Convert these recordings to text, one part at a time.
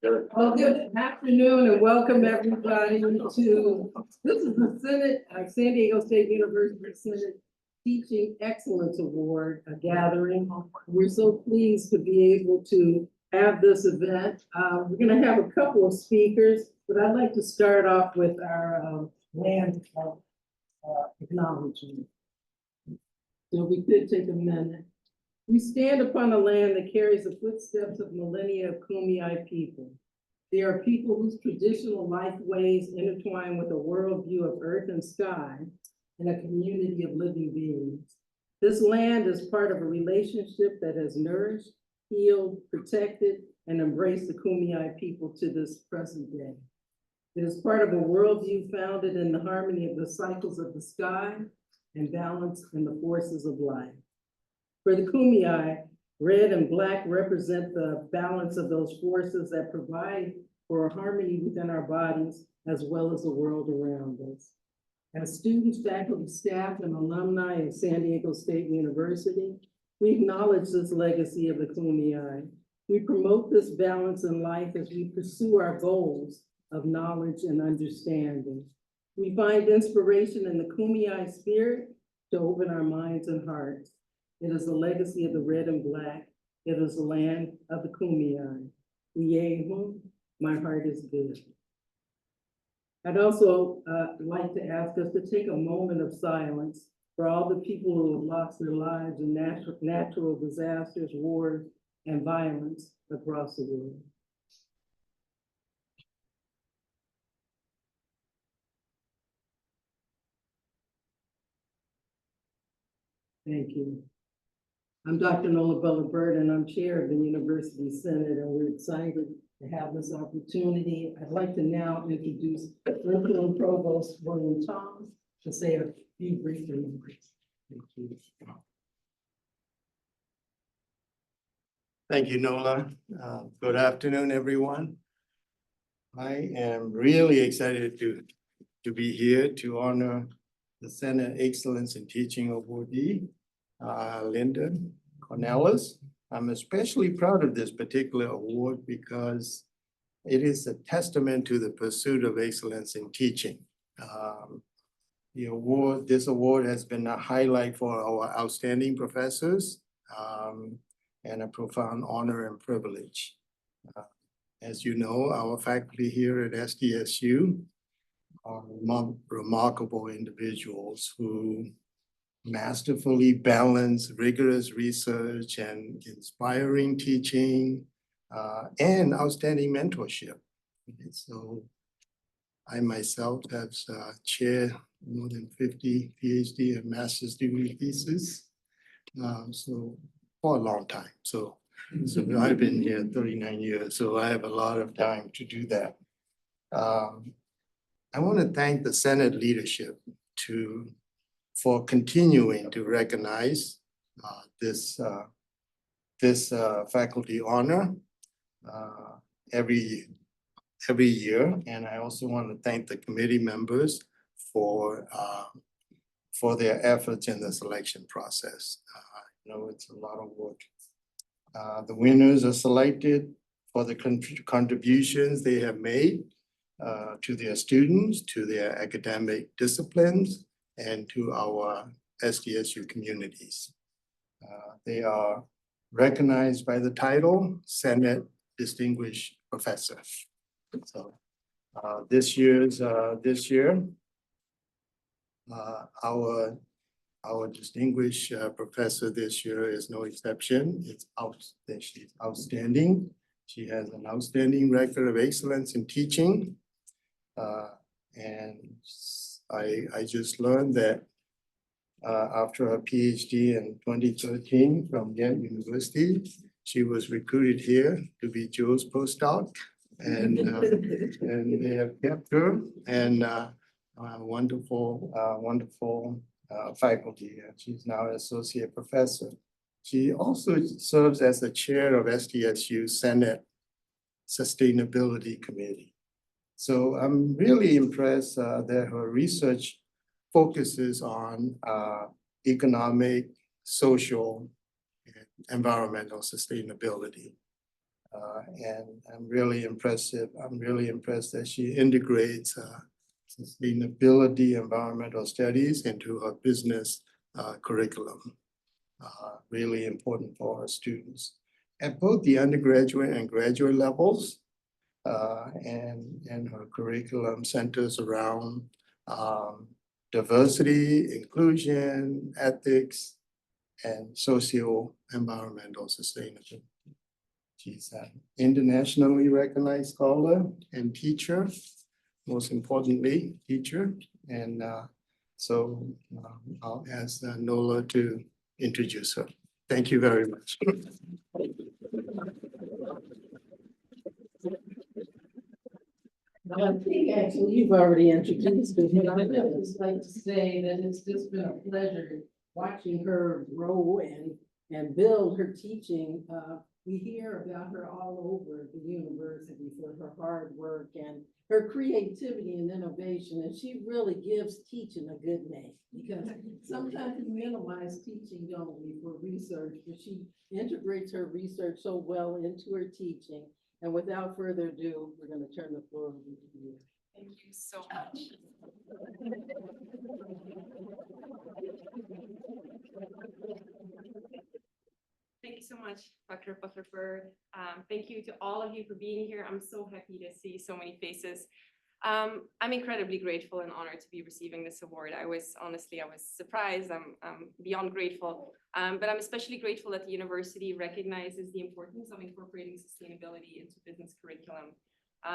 Well, good afternoon and welcome everybody to, this is the Senate, San Diego State University Senate Teaching Excellence Award, a gathering. We're so pleased to be able to have this event. We're gonna have a couple of speakers, but I'd like to start off with our land acknowledgement. So we could take a minute. We stand upon a land that carries the footsteps of millennia of Kumeyaay people. They are people whose traditional life ways intertwine with a worldview of earth and sky and a community of living beings. This land is part of a relationship that has nourished, healed, protected, and embraced the Kumeyaay people to this present day. It is part of a worldview founded in the harmony of the cycles of the sky and balance in the forces of life. For the Kumeyaay, red and black represent the balance of those forces that provide for harmony within our bodies as well as the world around us. As students, faculty, staff, and alumni of San Diego State University, we acknowledge this legacy of the Kumeyaay. We promote this balance in life as we pursue our goals of knowledge and understanding. We find inspiration in the Kumeyaay spirit to open our minds and hearts. It is the legacy of the red and black. It is the land of the Kumeyaay. Yehum, my heart is good. I'd also like to ask us to take a moment of silence for all the people who have lost their lives in natural disasters, wars, and violence across the world. Thank you. I'm Dr. Nola Bella-Bird, and I'm chair of the University Senate, and we're excited to have this opportunity. I'd like to now introduce Interim Provost William Thomas to say a few brief remarks. Thank you. Thank you, Nola. Good afternoon, everyone. I am really excited to be here to honor the Senate Excellence in Teaching awardee, Erlinde Cornelis. I'm especially proud of this particular award because it is a testament to the pursuit of excellence in teaching. This award has been a highlight for our outstanding professors and a profound honor and privilege. As you know, our faculty here at SDSU are remarkable individuals who masterfully balance rigorous research and inspiring teaching and outstanding mentorship. So I myself have chaired more than 50 PhD and master's degree theses, so for a long time. So I've been here 39 years, so I have a lot of time to do that. I want to thank the Senate leadership for continuing to recognize this faculty honor every year, and I also want to thank the committee members for their efforts in the selection process. I know it's a lot of work. The winners are selected for the contributions they have made to their students, to their academic disciplines, and to our SDSU communities. They are recognized by the title Senate Distinguished Professor. So this year, our distinguished professor this year is no exception. She's outstanding. She has an outstanding record of excellence in teaching. And I just learned that after her PhD in 2013 from Yale University, she was recruited here to be Joe's postdoc, and they have kept her, and wonderful faculty. She's now an associate professor. She also serves as the chair of SDSU Senate Sustainability Committee. So I'm really impressed that her research focuses on economic, social, and environmental sustainability. And I'm really impressed that she integrates sustainability, environmental studies into her business curriculum. Really important for our students at both the undergraduate and graduate levels. And her curriculum centers around diversity, inclusion, ethics, and socio-environmental sustainability. She's an internationally recognized scholar and teacher, most importantly, teacher. And so I'll ask Nola to introduce her. Thank you very much. I think actually you've already introduced her, but I would just like to say that it's just been a pleasure watching her grow and build her teaching. We hear about her all over the university for her hard work and her creativity and innovation, and she really gives teaching a good name, because sometimes we minimize teaching, don't we, for research, but she integrates her research so well into her teaching. And without further ado, we're going to turn the floor over to you. Thank you so much. Thank you so much, Dr. Butterford. Thank you to all of you for being here. I'm so happy to see so many faces. I'm incredibly grateful and honored to be receiving this award. I was surprised. I'm beyond grateful. But I'm especially grateful that the university recognizes the importance of incorporating sustainability into business curriculum.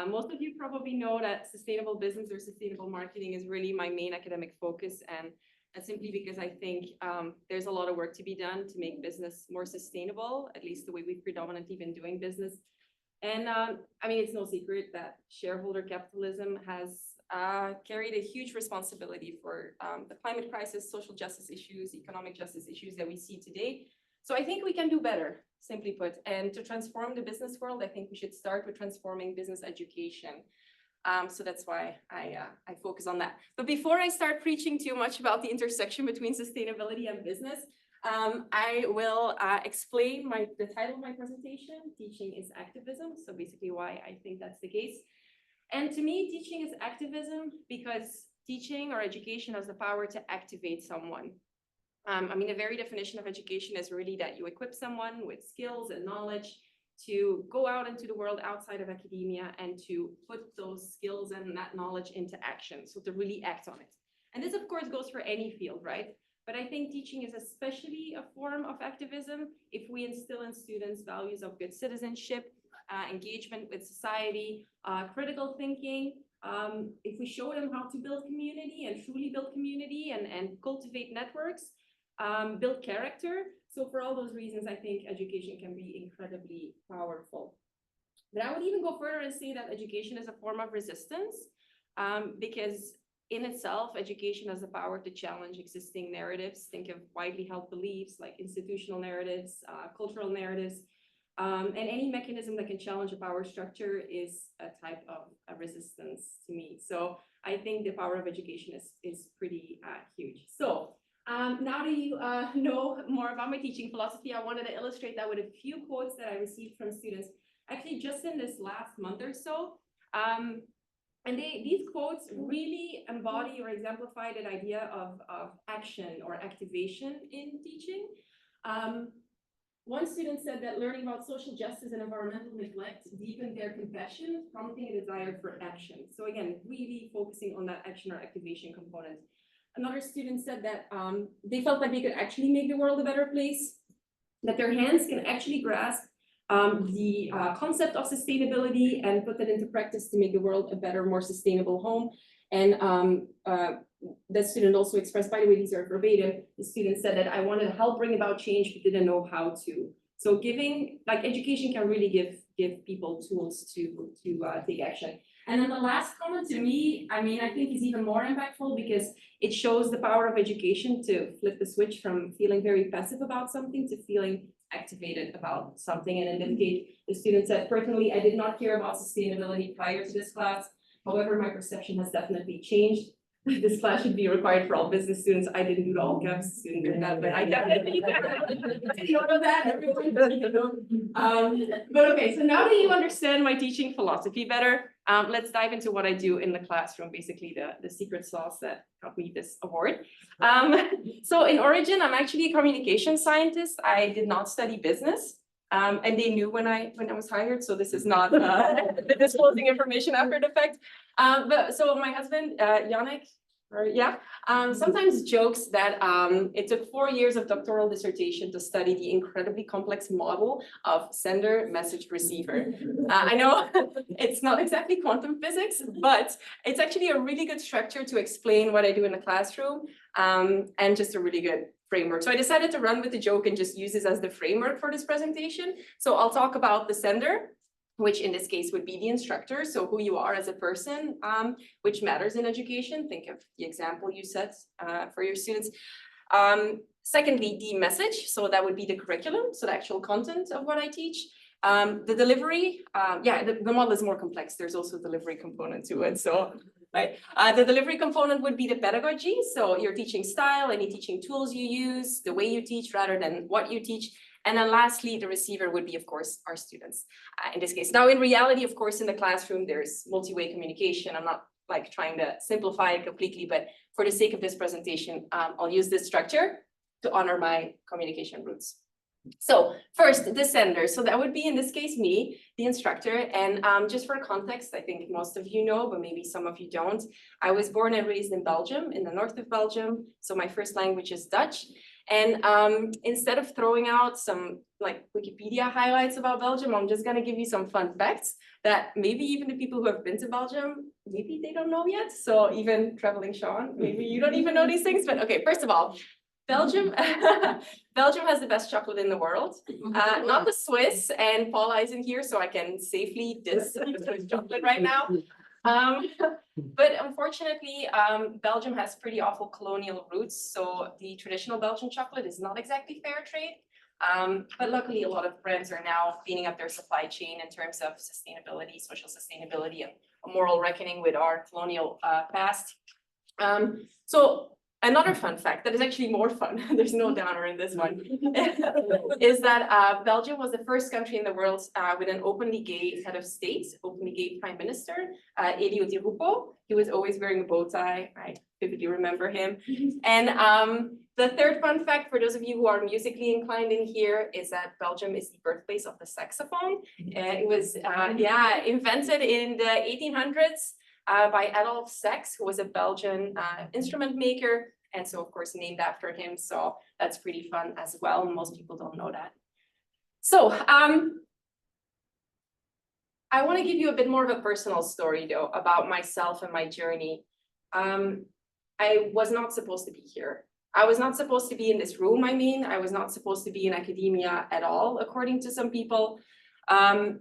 Most of you probably know that sustainable business or sustainable marketing is really my main academic focus, and that's simply because I think there's a lot of work to be done to make business more sustainable, at least the way we've predominantly been doing business. And I mean, it's no secret that shareholder capitalism has carried a huge responsibility for the climate crisis, social justice issues, economic justice issues that we see today. So I think we can do better, simply put. And to transform the business world, I think we should start with transforming business education. So that's why I focus on that. But before I start preaching too much about the intersection between sustainability and business, I will explain the title of my presentation, Teaching is Activism. So basically why I think that's the case. And to me, teaching is activism because teaching or education has the power to activate someone. I mean, the very definition of education is really that you equip someone with skills and knowledge to go out into the world outside of academia and to put those skills and that knowledge into action. So to really act on it. And this, of course, goes for any field, right? But I think teaching is especially a form of activism if we instill in students values of good citizenship, engagement with society, critical thinking, if we show them how to build community and truly build community and cultivate networks, build character. So for all those reasons, I think education can be incredibly powerful. But I would even go further and say that education is a form of resistance, because in itself, education has the power to challenge existing narratives. Think of widely held beliefs like institutional narratives, cultural narratives, and any mechanism that can challenge a power structure is a type of a resistance to me. So I think the power of education is pretty huge. So now that you know more about my teaching philosophy, I wanted to illustrate that with a few quotes that I received from students, actually just in this last month or so. And these quotes really embody or exemplify that idea of action or activation in teaching. One student said that learning about social justice and environmental neglect deepened their compassion, prompting a desire for action. So again, really focusing on that action or activation component. Another student said that they felt like they could actually make the world a better place, that their hands can actually grasp the concept of sustainability and put that into practice to make the world a better, more sustainable home. And the student also expressed, by the way, these are verbatim, the student said that I wanted to help bring about change, but didn't know how to. So giving, like, education can really give people tools to take action. And then the last comment to me, I mean, I think is even more impactful because it shows the power of education to flip the switch from feeling very passive about something to feeling activated about something. And in this case, the student said, personally, I did not care about sustainability prior to this class. However, my perception has definitely changed. this class should be required for all business students. I didn't do the all caps student do that, but I definitely note of that. Everyone does, you know. But okay, so now that you understand my teaching philosophy better, let's dive into what I do in the classroom, basically the secret sauce that got me this award. So in origin, I'm actually a communication scientist. I did not study business. And they knew when I was hired, so this is not disclosing information after the fact. But so my husband, Yannick, sometimes jokes that it took 4 years of doctoral dissertation to study the incredibly complex model of sender, message, receiver. I know it's not exactly quantum physics, but it's actually a really good structure to explain what I do in the classroom, and just a really good framework. So I decided to run with the joke and just use this as the framework for this presentation. So I'll talk about the sender, which in this case would be the instructor, so who you are as a person, which matters in education. Think of the example you set for your students. Secondly, the message, so that would be the curriculum, so the actual content of what I teach. The delivery, the model is more complex. There's also a delivery component to it. So, right, the delivery component would be the pedagogy. So your teaching style, any teaching tools you use, the way you teach rather than what you teach. And then lastly, the receiver would be, of course, our students in this case. Now, in reality, of course, in the classroom, there's multi-way communication. I'm not like trying to simplify it completely, but for the sake of this presentation, I'll use this structure to honor my communication roots. So first, the sender. So that would be, in this case, me, the instructor. And just for context, I think most of you know, but maybe some of you don't. I was born and raised in Belgium, in the north of Belgium. So my first language is Dutch. And instead of throwing out some like Wikipedia highlights about Belgium, I'm just gonna give you some fun facts that maybe even the people who have been to Belgium, maybe they don't know yet. So even traveling Sean, maybe you don't even know these things, but okay, first of all, Belgium has the best chocolate in the world, not the Swiss, and Paula isn't here, so I can safely diss the Swiss chocolate right now. But unfortunately, Belgium has pretty awful colonial roots, so the traditional Belgian chocolate is not exactly fair trade. But luckily, a lot of brands are now cleaning up their supply chain in terms of sustainability, social sustainability, and a moral reckoning with our colonial past. So another fun fact that is actually more fun, there's no downer in this one, is that Belgium was the first country in the world with an openly gay head of state, openly gay prime minister, Elio Di Rupo. He was always wearing a bow tie. I vividly remember him. And the third fun fact, for those of you who are musically inclined in here, is that Belgium is the birthplace of the saxophone. It was, invented in the 1800s. By Adolphe Sax, who was a Belgian instrument maker, and so of course named after him. So that's pretty fun as well. Most people don't know that. So I want to give you a bit more of a personal story though about myself and my journey. I was not supposed to be here. I was not supposed to be in this room. I was not supposed to be in academia at all, according to some people. As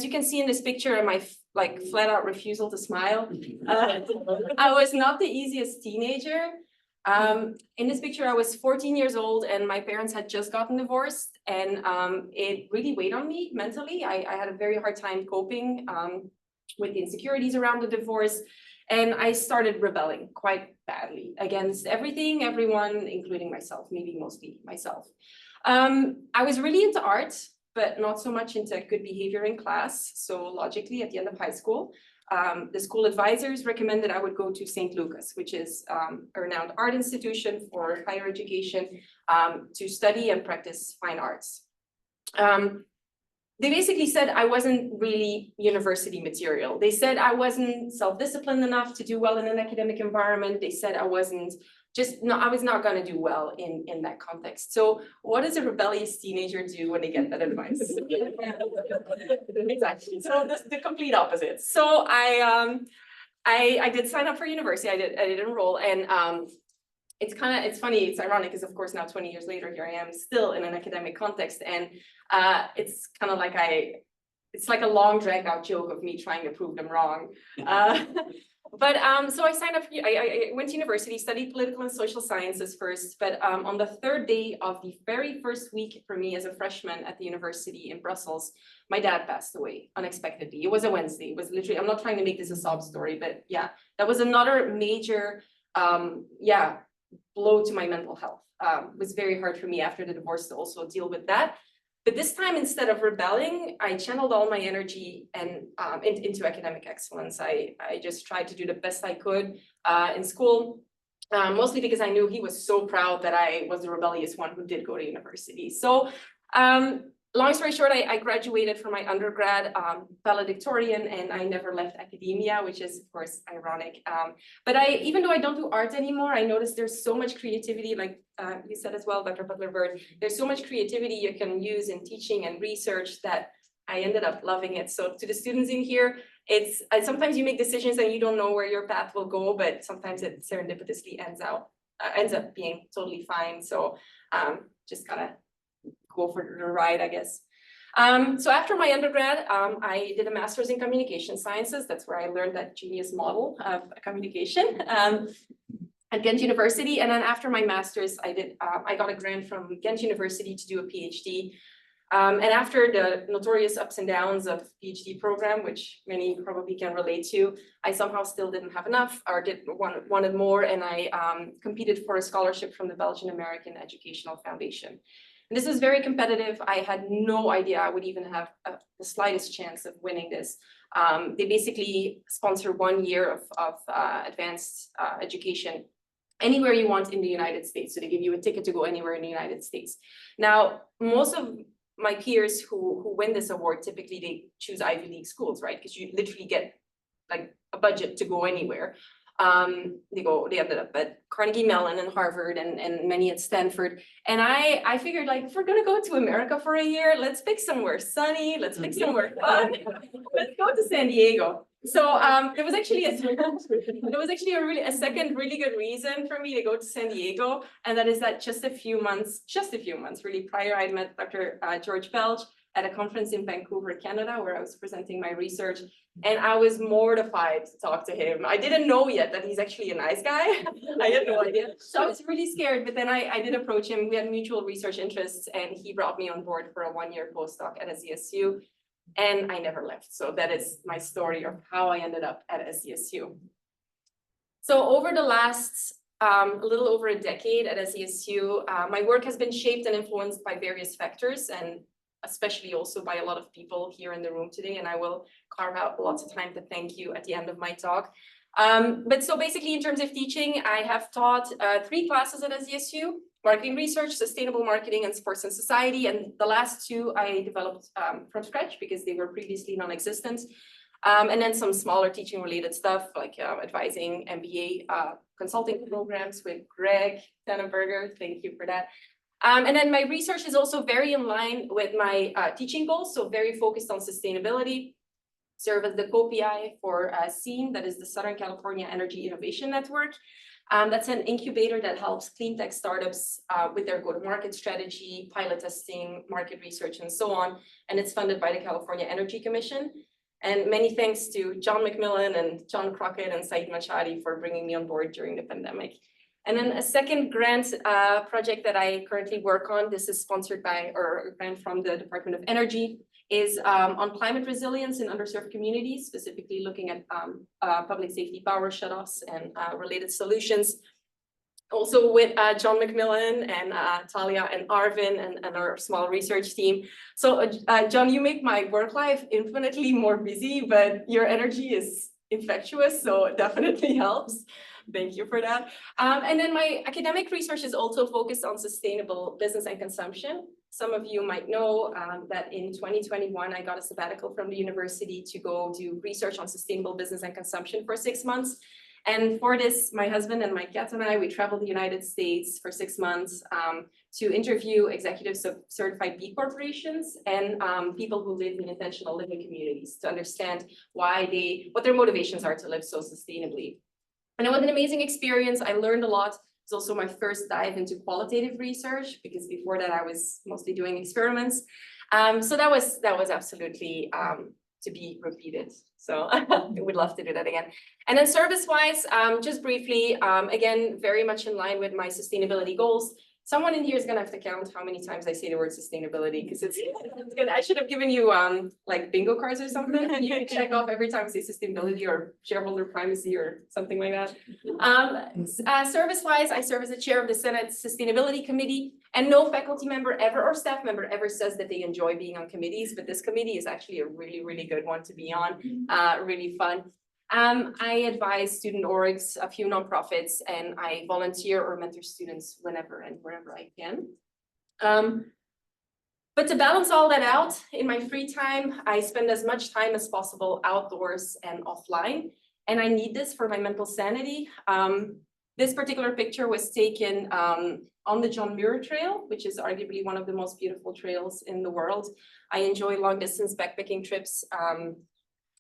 you can see in this picture, my flat out refusal to smile. I was not the easiest teenager. In this picture, I was 14 years old and my parents had just gotten divorced, and it really weighed on me mentally. I had a very hard time coping with the insecurities around the divorce, and I started rebelling quite badly against everything, everyone, including myself, maybe mostly myself. I was really into art, but not so much into good behavior in class. So logically, at the end of high school, the school advisors recommended I would go to St. Lucas, which is a renowned art institution for higher education, to study and practice fine arts. They basically said I wasn't really university material. They said I wasn't self-disciplined enough to do well in an academic environment. They said I was not going to do well in that context. So what does a rebellious teenager do when they get that advice? Exactly. So the complete opposite. So I did sign up for university. I did enroll, and it's funny, it's ironic, because of course now 20 years later, here I am still in an academic context, and it's kind of like it's like a long dragged out joke of me trying to prove them wrong. But so I signed up, I went to university, studied political and social sciences first, but on the third day of the very first week for me as a freshman at the university in Brussels, my dad passed away unexpectedly. It was a Wednesday. It was literally, I'm not trying to make this a sob story, but yeah, that was another major, blow to my mental health. It was very hard for me after the divorce to also deal with that. But this time, instead of rebelling, I channeled all my energy and into academic excellence. I just tried to do the best I could in school, mostly because I knew he was so proud that I was the rebellious one who did go to university. So long story short, I graduated from my undergrad valedictorian, and I never left academia, which is of course ironic. But even though I don't do art anymore, I noticed there's so much creativity, like you said as well, Dr. Butler-Bird, there's so much creativity you can use in teaching and research that I ended up loving it. So to the students in here, it's sometimes you make decisions and you don't know where your path will go, but sometimes it serendipitously ends up being totally fine. So just kind of go for the ride, I guess. So after my undergrad, I did a master's in communication sciences. That's where I learned that genius model of communication at Ghent University. And then after my master's, I got a grant from Ghent University to do a PhD. And after the notorious ups and downs of PhD program, which many probably can relate to, I somehow still didn't have enough or wanted more. And I competed for a scholarship from the Belgian American Educational Foundation. And this is very competitive. I had no idea I would even have the slightest chance of winning this. They basically sponsor 1 year of advanced education anywhere you want in the United States. So they give you a ticket to go anywhere in the United States. Now, most of my peers who win this award, typically they choose Ivy League schools, right? Because you literally get like a budget to go anywhere. They ended up at Carnegie Mellon and Harvard and many at Stanford. And I figured, like, if we're gonna go to America for a year, let's pick somewhere sunny, let's pick somewhere fun. Let's go to San Diego. So it was actually a second really good reason for me to go to San Diego. And that is that just a few months really prior, I'd met Dr. George Belch at a conference in Vancouver, Canada, where I was presenting my research. And I was mortified to talk to him. I didn't know yet that he's actually a nice guy. I had no idea. So I was really scared, but then I did approach him. We had mutual research interests, and he brought me on board for a 1-year postdoc at SDSU. And I never left. So that is my story of how I ended up at SDSU. So over the last a little over a decade at SDSU, my work has been shaped and influenced by various factors, and especially also by a lot of people here in the room today. And I will carve out lots of time to thank you at the end of my talk. But so basically in terms of teaching, I have taught 3 classes at SDSU: marketing research, sustainable marketing, and sports and society. And the last 2 I developed from scratch because they were previously non-existent. And then some smaller teaching related stuff like advising MBA consulting programs with Greg Dannenberger. Thank you for that. And then my research is also very in line with my teaching goals. So very focused on sustainability, serve as the co-PI for SEAN, that is the Southern California Energy Innovation Network. That's an incubator that helps clean tech startups with their go-to-market strategy, pilot testing, market research, and so on. And it's funded by the California Energy Commission. And many thanks to John McMillan and John Crockett and Saeed Machadi for bringing me on board during the pandemic. And then a second grant project that I currently work on, this is sponsored by, or a grant from the Department of Energy, is on climate resilience in underserved communities, specifically looking at public safety power shutoffs and related solutions. Also with John McMillan and Talia and Arvin and our small research team. So John, you make my work life infinitely more busy, but your energy is infectious, so it definitely helps. Thank you for that. And then my academic research is also focused on sustainable business and consumption. Some of you might know that in 2021, I got a sabbatical from the university to go do research on sustainable business and consumption for 6 months. And for this, my husband and my cat and I, we traveled the United States for 6 months to interview executives of certified B corporations and people who live in intentional living communities to understand what their motivations are to live so sustainably. And it was an amazing experience. I learned a lot. It's also my first dive into qualitative research because before that I was mostly doing experiments. So that was absolutely to be repeated. So we'd love to do that again. And then service-wise, just briefly, again, very much in line with my sustainability goals. Someone in here is gonna have to count how many times I say the word sustainability, because it's good. I should have given you like bingo cards or something, and you can check off every time I say sustainability or shareholder primacy or something like that. Service-wise, I serve as the chair of the Senate Sustainability Committee, and no faculty member ever or staff member ever says that they enjoy being on committees, but this committee is actually a really, really good one to be on, really fun. I advise student orgs, a few nonprofits, and I volunteer or mentor students whenever and wherever I can. But to balance all that out, in my free time, I spend as much time as possible outdoors and offline, and I need this for my mental sanity. This particular picture was taken on the John Muir Trail, which is arguably one of the most beautiful trails in the world. I enjoy long distance backpacking trips.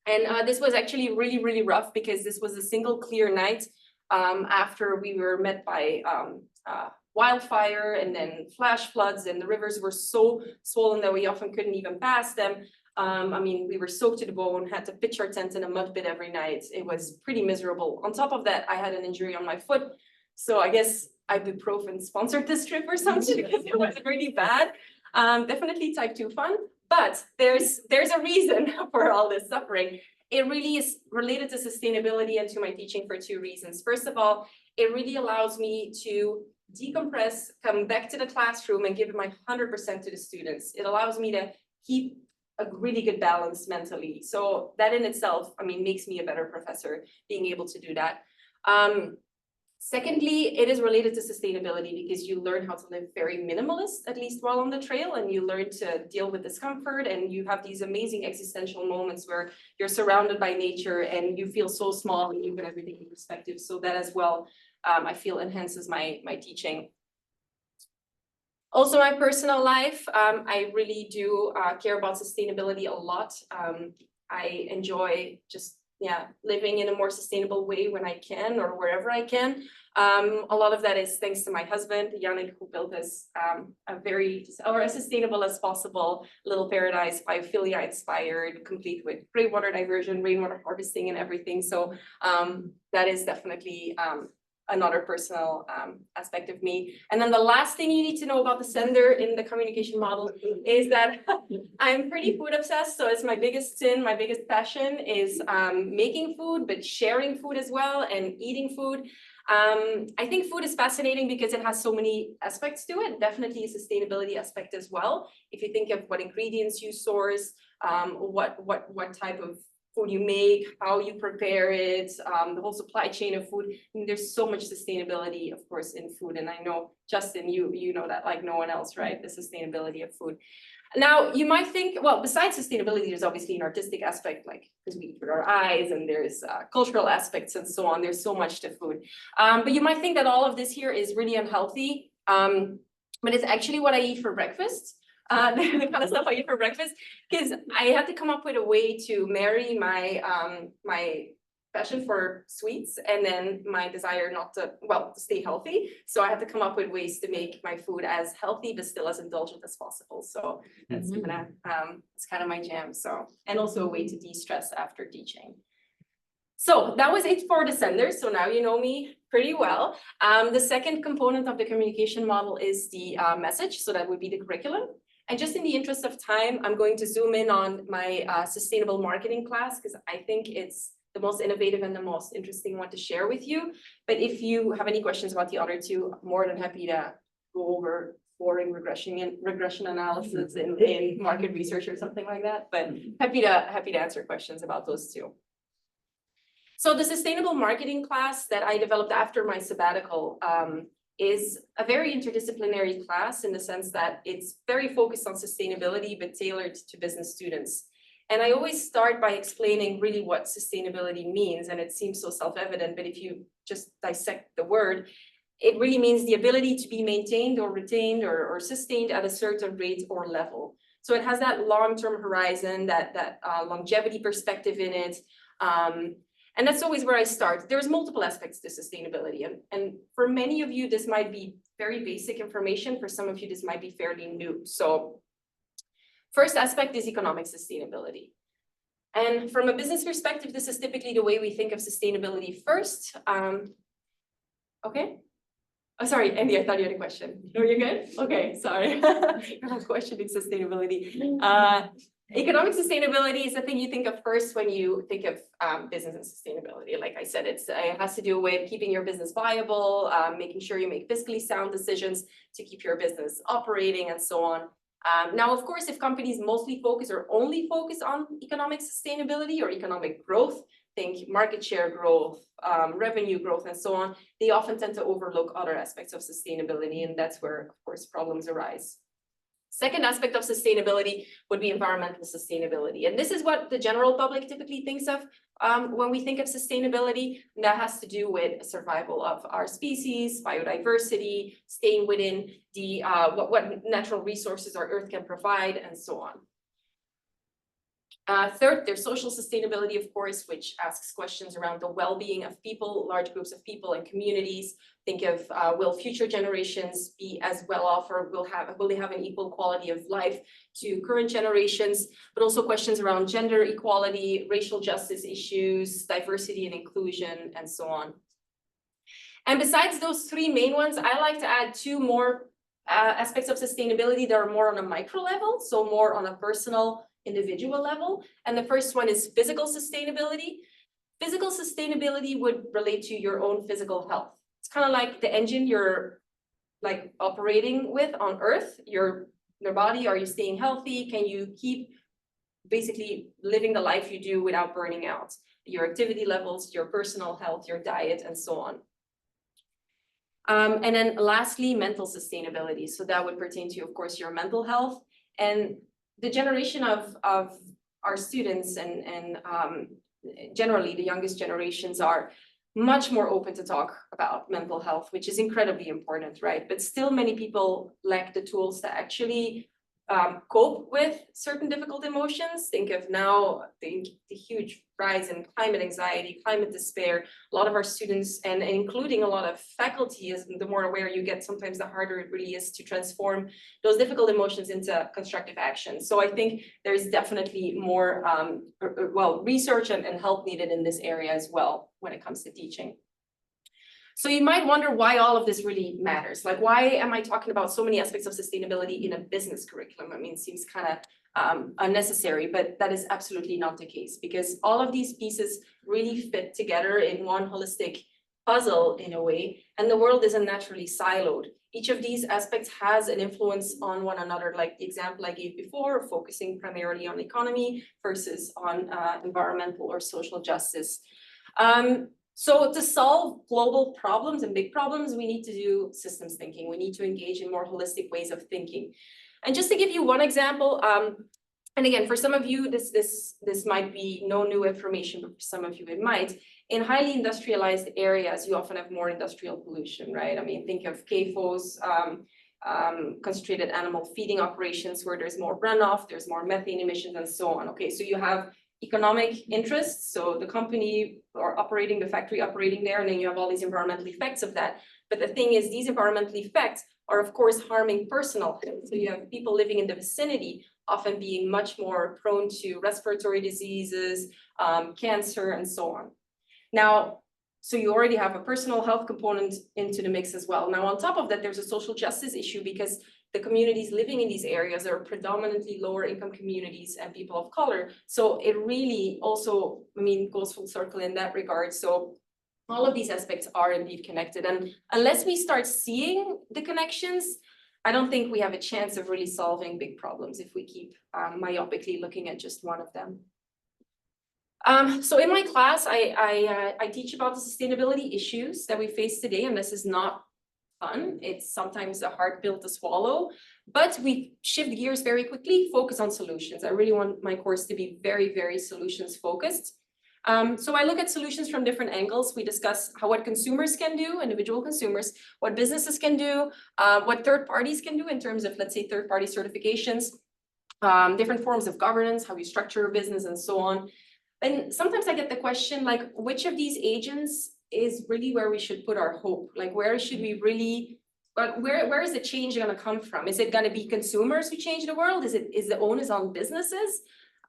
And this was actually really, really rough because this was a single clear night after we were met by wildfire and then flash floods, and the rivers were so swollen that we often couldn't even pass them. I mean, we were soaked to the bone, had to pitch our tent in a mud pit every night. It was pretty miserable. On top of that, I had an injury on my foot. So I guess ibuprofen sponsored this trip or something because it was really bad. Definitely type 2 fun. But there's a reason for all this suffering. It really is related to sustainability and to my teaching for 2 reasons. First of all, it really allows me to decompress, come back to the classroom and give my 100% to the students. It allows me to keep a really good balance mentally. So that in itself, I mean, makes me a better professor, being able to do that. Secondly, it is related to sustainability because you learn how to live very minimalist, at least while on the trail, and you learn to deal with discomfort, and you have these amazing existential moments where you're surrounded by nature and you feel so small and you put everything in perspective. So that as well, I feel enhances my teaching. Also, my personal life, I really do care about sustainability a lot. I enjoy just living in a more sustainable way when I can or wherever I can. A lot of that is thanks to my husband, Yannick, who built us as sustainable as possible little paradise, biophilia inspired, complete with gray water diversion, rainwater harvesting and everything. So that is definitely another personal aspect of me. And then the last thing you need to know about the sender in the communication model is that I'm pretty food obsessed. So it's my biggest sin, my biggest passion is making food, but sharing food as well and eating food. I think food is fascinating because it has so many aspects to it, definitely a sustainability aspect as well. If you think of what ingredients you source, what type of food you make, how you prepare it, the whole supply chain of food. I mean, there's so much sustainability, of course, in food. And I know, Justin, you know that like no one else, right? The sustainability of food. Now, you might think, well, besides sustainability, there's obviously an artistic aspect, like because we eat with our eyes, and there's cultural aspects and so on. There's so much to food. But you might think that all of this here is really unhealthy, but it's actually what I eat for breakfast. The kind of stuff I eat for breakfast, because I had to come up with a way to marry my my passion for sweets and then my desire to stay healthy. So I had to come up with ways to make my food as healthy but still as indulgent as possible. So that's it's kind of my jam. So, and also a way to de-stress after teaching. So that was it for the senders. So now you know me pretty well. The second component of the communication model is the message. So that would be the curriculum. And just in the interest of time, I'm going to zoom in on my sustainable marketing class because I think it's the most innovative and the most interesting one to share with you. But if you have any questions about the other two, I'm more than happy to go over boring regression analysis in market research or something like that. But happy to answer questions about those two. So the sustainable marketing class that I developed after my sabbatical is a very interdisciplinary class in the sense that it's very focused on sustainability, but tailored to business students. And I always start by explaining really what sustainability means. And it seems so self-evident, but if you just dissect the word, it really means the ability to be maintained or retained or sustained at a certain rate or level. So it has that long-term horizon, that longevity perspective in it. And that's always where I start. There's multiple aspects to sustainability. And for many of you, this might be very basic information. For some of you, this might be fairly new. So first aspect is economic sustainability. And from a business perspective, this is typically the way we think of sustainability first. Okay. Oh, sorry, Andy, I thought you had a question. No, you're good? Okay, sorry. You're not questioning sustainability. Economic sustainability is the thing you think of first when you think of business and sustainability. Like I said, it has to do with keeping your business viable, making sure you make fiscally sound decisions to keep your business operating and so on. Now, of course, if companies mostly focus or only focus on economic sustainability or economic growth, think market share growth, revenue growth, and so on, they often tend to overlook other aspects of sustainability, and that's where, of course, problems arise. Second aspect of sustainability would be environmental sustainability. And this is what the general public typically thinks of when we think of sustainability. And that has to do with survival of our species, biodiversity, staying within the what natural resources our Earth can provide, and so on. Third, there's social sustainability, of course, which asks questions around the well-being of people, large groups of people and communities. Think of, will future generations be as well off, or will they have an equal quality of life to current generations? But also questions around gender equality, racial justice issues, diversity and inclusion, and so on. And besides those three main ones, I like to add two more aspects of sustainability that are more on a micro level, so more on a personal, individual level. And the first one is physical sustainability. Physical sustainability would relate to your own physical health. It's kind of like the engine you're like operating with on Earth, your body. Are you staying healthy? Can you keep basically living the life you do without burning out? Your activity levels, your personal health, your diet, and so on. And then lastly, mental sustainability. So that would pertain to, of course, your mental health. And the generation of our students and generally the youngest generations are much more open to talk about mental health, which is incredibly important, right? But still many people lack the tools to actually cope with certain difficult emotions. Think of now the huge rise in climate anxiety, climate despair. A lot of our students, and including a lot of faculty, is the more aware you get, sometimes the harder it really is to transform those difficult emotions into constructive action. So I think there's definitely more research and help needed in this area as well when it comes to teaching. So you might wonder why all of this really matters. Like, why am I talking about so many aspects of sustainability in a business curriculum? I mean, it seems kind of unnecessary, but that is absolutely not the case, because all of these pieces really fit together in one holistic puzzle in a way, and the world isn't naturally siloed. Each of these aspects has an influence on one another, like the example I gave before, focusing primarily on economy versus on environmental or social justice. So to solve global problems and big problems, we need to do systems thinking. We need to engage in more holistic ways of thinking. And just to give you one example, and again, for some of you, this might be no new information, but for some of you, it might. In highly industrialized areas, you often have more industrial pollution, right? I mean, think of CAFOs, concentrated animal feeding operations, where there's more runoff, there's more methane emissions, and so on. Okay, so you have economic interests, so the company or operating, the factory operating there, and then you have all these environmental effects of that. But the thing is, these environmental effects are, of course, harming personal health. So you have people living in the vicinity often being much more prone to respiratory diseases, cancer, and so on. Now, so you already have a personal health component into the mix as well. Now, on top of that, there's a social justice issue, because the communities living in these areas are predominantly lower income communities and people of color. So it really also, I mean, goes full circle in that regard. So all of these aspects are indeed connected. And unless we start seeing the connections, I don't think we have a chance of really solving big problems if we keep myopically looking at just one of them. So in my class, I teach about the sustainability issues that we face today, and this is not fun. It's sometimes a hard pill to swallow, but we shift gears very quickly, focus on solutions. I really want my course to be very, very solutions focused. So I look at solutions from different angles. We discuss what consumers can do, individual consumers, what businesses can do, what third parties can do in terms of, let's say, third-party certifications, different forms of governance, how you structure a business, and so on. And sometimes I get the question, like, which of these agents is really where we should put our hope? Like, where should we really, where is the change going to come from? Is it going to be consumers who change the world? Is the onus on businesses?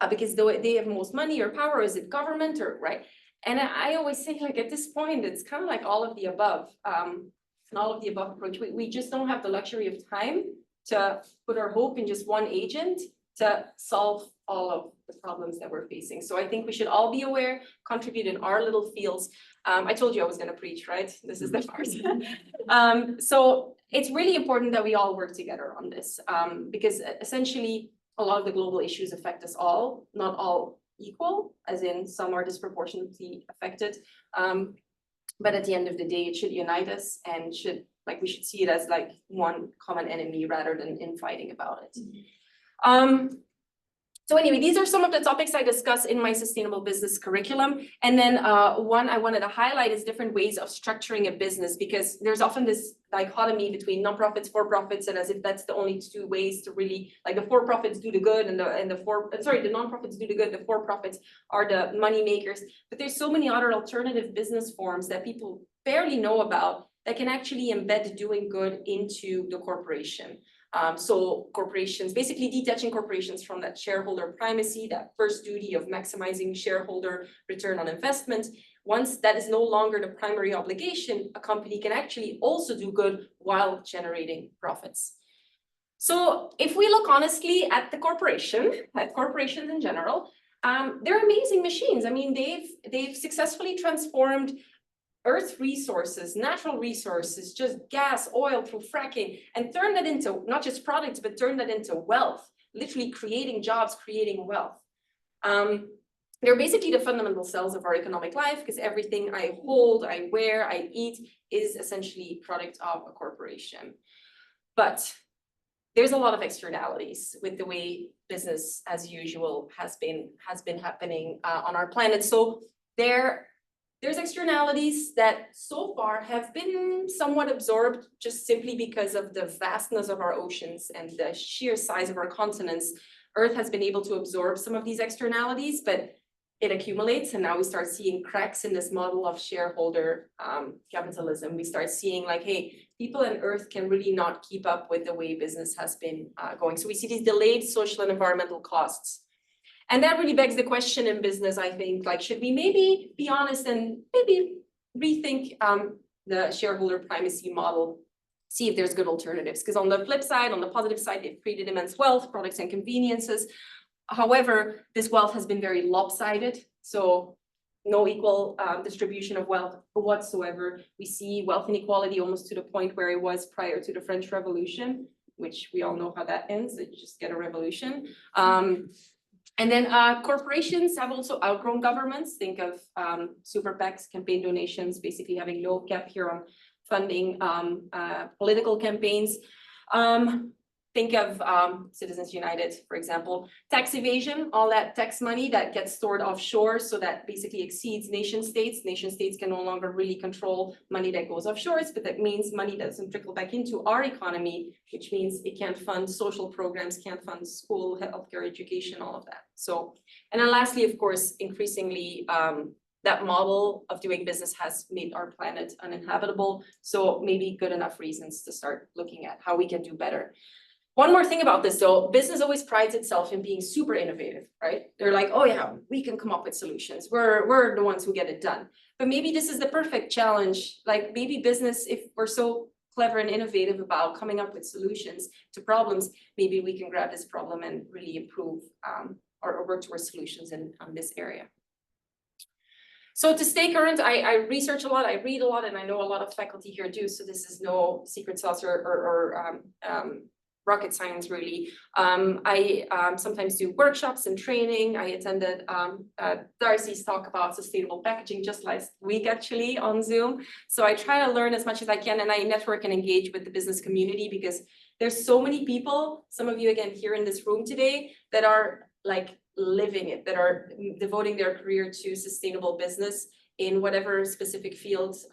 because they have most money or power, or is it government or right? And I always say, like, at this point, it's kind of like all of the above, and all of the above approach. We just don't have the luxury of time to put our hope in just one agent to solve all of the problems that we're facing. So I think we should all be aware, contribute in our little fields. I told you I was gonna preach, right? This is the part. So it's really important that we all work together on this, because essentially a lot of the global issues affect us all, not all equal, as in some are disproportionately affected. But at the end of the day, it should unite us and we should see it as like one common enemy rather than infighting about it. So anyway, these are some of the topics I discuss in my sustainable business curriculum. And then one I wanted to highlight is different ways of structuring a business, because there's often this dichotomy between nonprofits, for-profits, and as if that's the only two ways to really, like, the for-profits do the good and the nonprofits do the good, the for-profits are the money makers. But there's so many other alternative business forms that people barely know about that can actually embed doing good into the corporation. So corporations, basically detaching corporations from that shareholder primacy, that first duty of maximizing shareholder return on investment. Once that is no longer the primary obligation, a company can actually also do good while generating profits. So if we look honestly at corporations in general, they're amazing machines. I mean, they've successfully transformed Earth resources, natural resources, just gas, oil through fracking, and turn that into not just products, but turn that into wealth, literally creating jobs, creating wealth. They're basically the fundamental cells of our economic life, because everything I hold, I wear, I eat is essentially product of a corporation. But there's a lot of externalities with the way business as usual has been happening on our planet. So there's externalities that so far have been somewhat absorbed just simply because of the vastness of our oceans and the sheer size of our continents. Earth has been able to absorb some of these externalities, but it accumulates, and now we start seeing cracks in this model of shareholder capitalism. We start seeing like, hey, people on Earth can really not keep up with the way business has been going. So we see these delayed social and environmental costs. And that really begs the question in business, I think, like, should we maybe be honest and maybe rethink the shareholder primacy model, see if there's good alternatives? Because on the flip side, on the positive side, they've created immense wealth, products and conveniences. However, this wealth has been very lopsided. So no equal distribution of wealth whatsoever. We see wealth inequality almost to the point where it was prior to the French Revolution, which we all know how that ends. You just get a revolution. And then corporations have also outgrown governments. Think of super PACs, campaign donations, basically having no cap here on funding political campaigns. Think of Citizens United, for example. Tax evasion, all that tax money that gets stored offshore, so that basically exceeds nation states. Nation states can no longer really control money that goes offshore, but that means money doesn't trickle back into our economy, which means it can't fund social programs, can't fund school, healthcare, education, all of that. So, and then lastly, of course, increasingly, that model of doing business has made our planet uninhabitable. So maybe good enough reasons to start looking at how we can do better. One more thing about this though, business always prides itself in being super innovative, right? They're like, oh yeah, we can come up with solutions. We're the ones who get it done. But maybe this is the perfect challenge. Like maybe business, if we're so clever and innovative about coming up with solutions to problems, maybe we can grab this problem and really improve or work towards solutions in this area. So to stay current, I research a lot, I read a lot, and I know a lot of faculty here do. So this is no secret sauce or rocket science, really. I sometimes do workshops and training. I attended Darcy's talk about sustainable packaging just last week, actually, on Zoom. So I try to learn as much as I can, and I network and engage with the business community, because there's so many people, some of you again here in this room today, that are like living it, that are devoting their career to sustainable business in whatever specific fields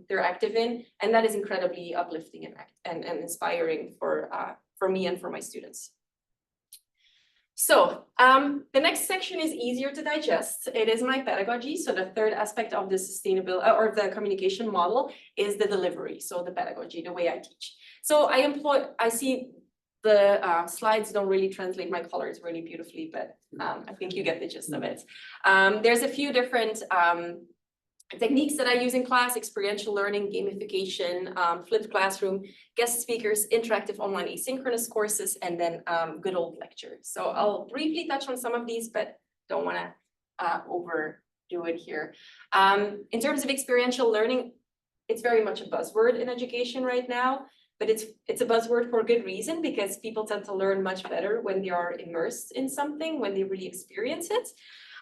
they're active in. And that is incredibly uplifting and inspiring for me and for my students. So the next section is easier to digest. It is my pedagogy. So the third aspect of the sustainable or the communication model is the delivery. So the pedagogy, the way I teach. So I see The slides don't really translate my colors really beautifully, but I think you get the gist of it. There's a few different techniques that I use in class: experiential learning, gamification, flipped classroom, guest speakers, interactive online asynchronous courses, and then good old lectures. So I'll briefly touch on some of these, but don't want to overdo it here. In terms of experiential learning, it's very much a buzzword in education right now, but it's a buzzword for a good reason, because people tend to learn much better when they are immersed in something, when they really experience it.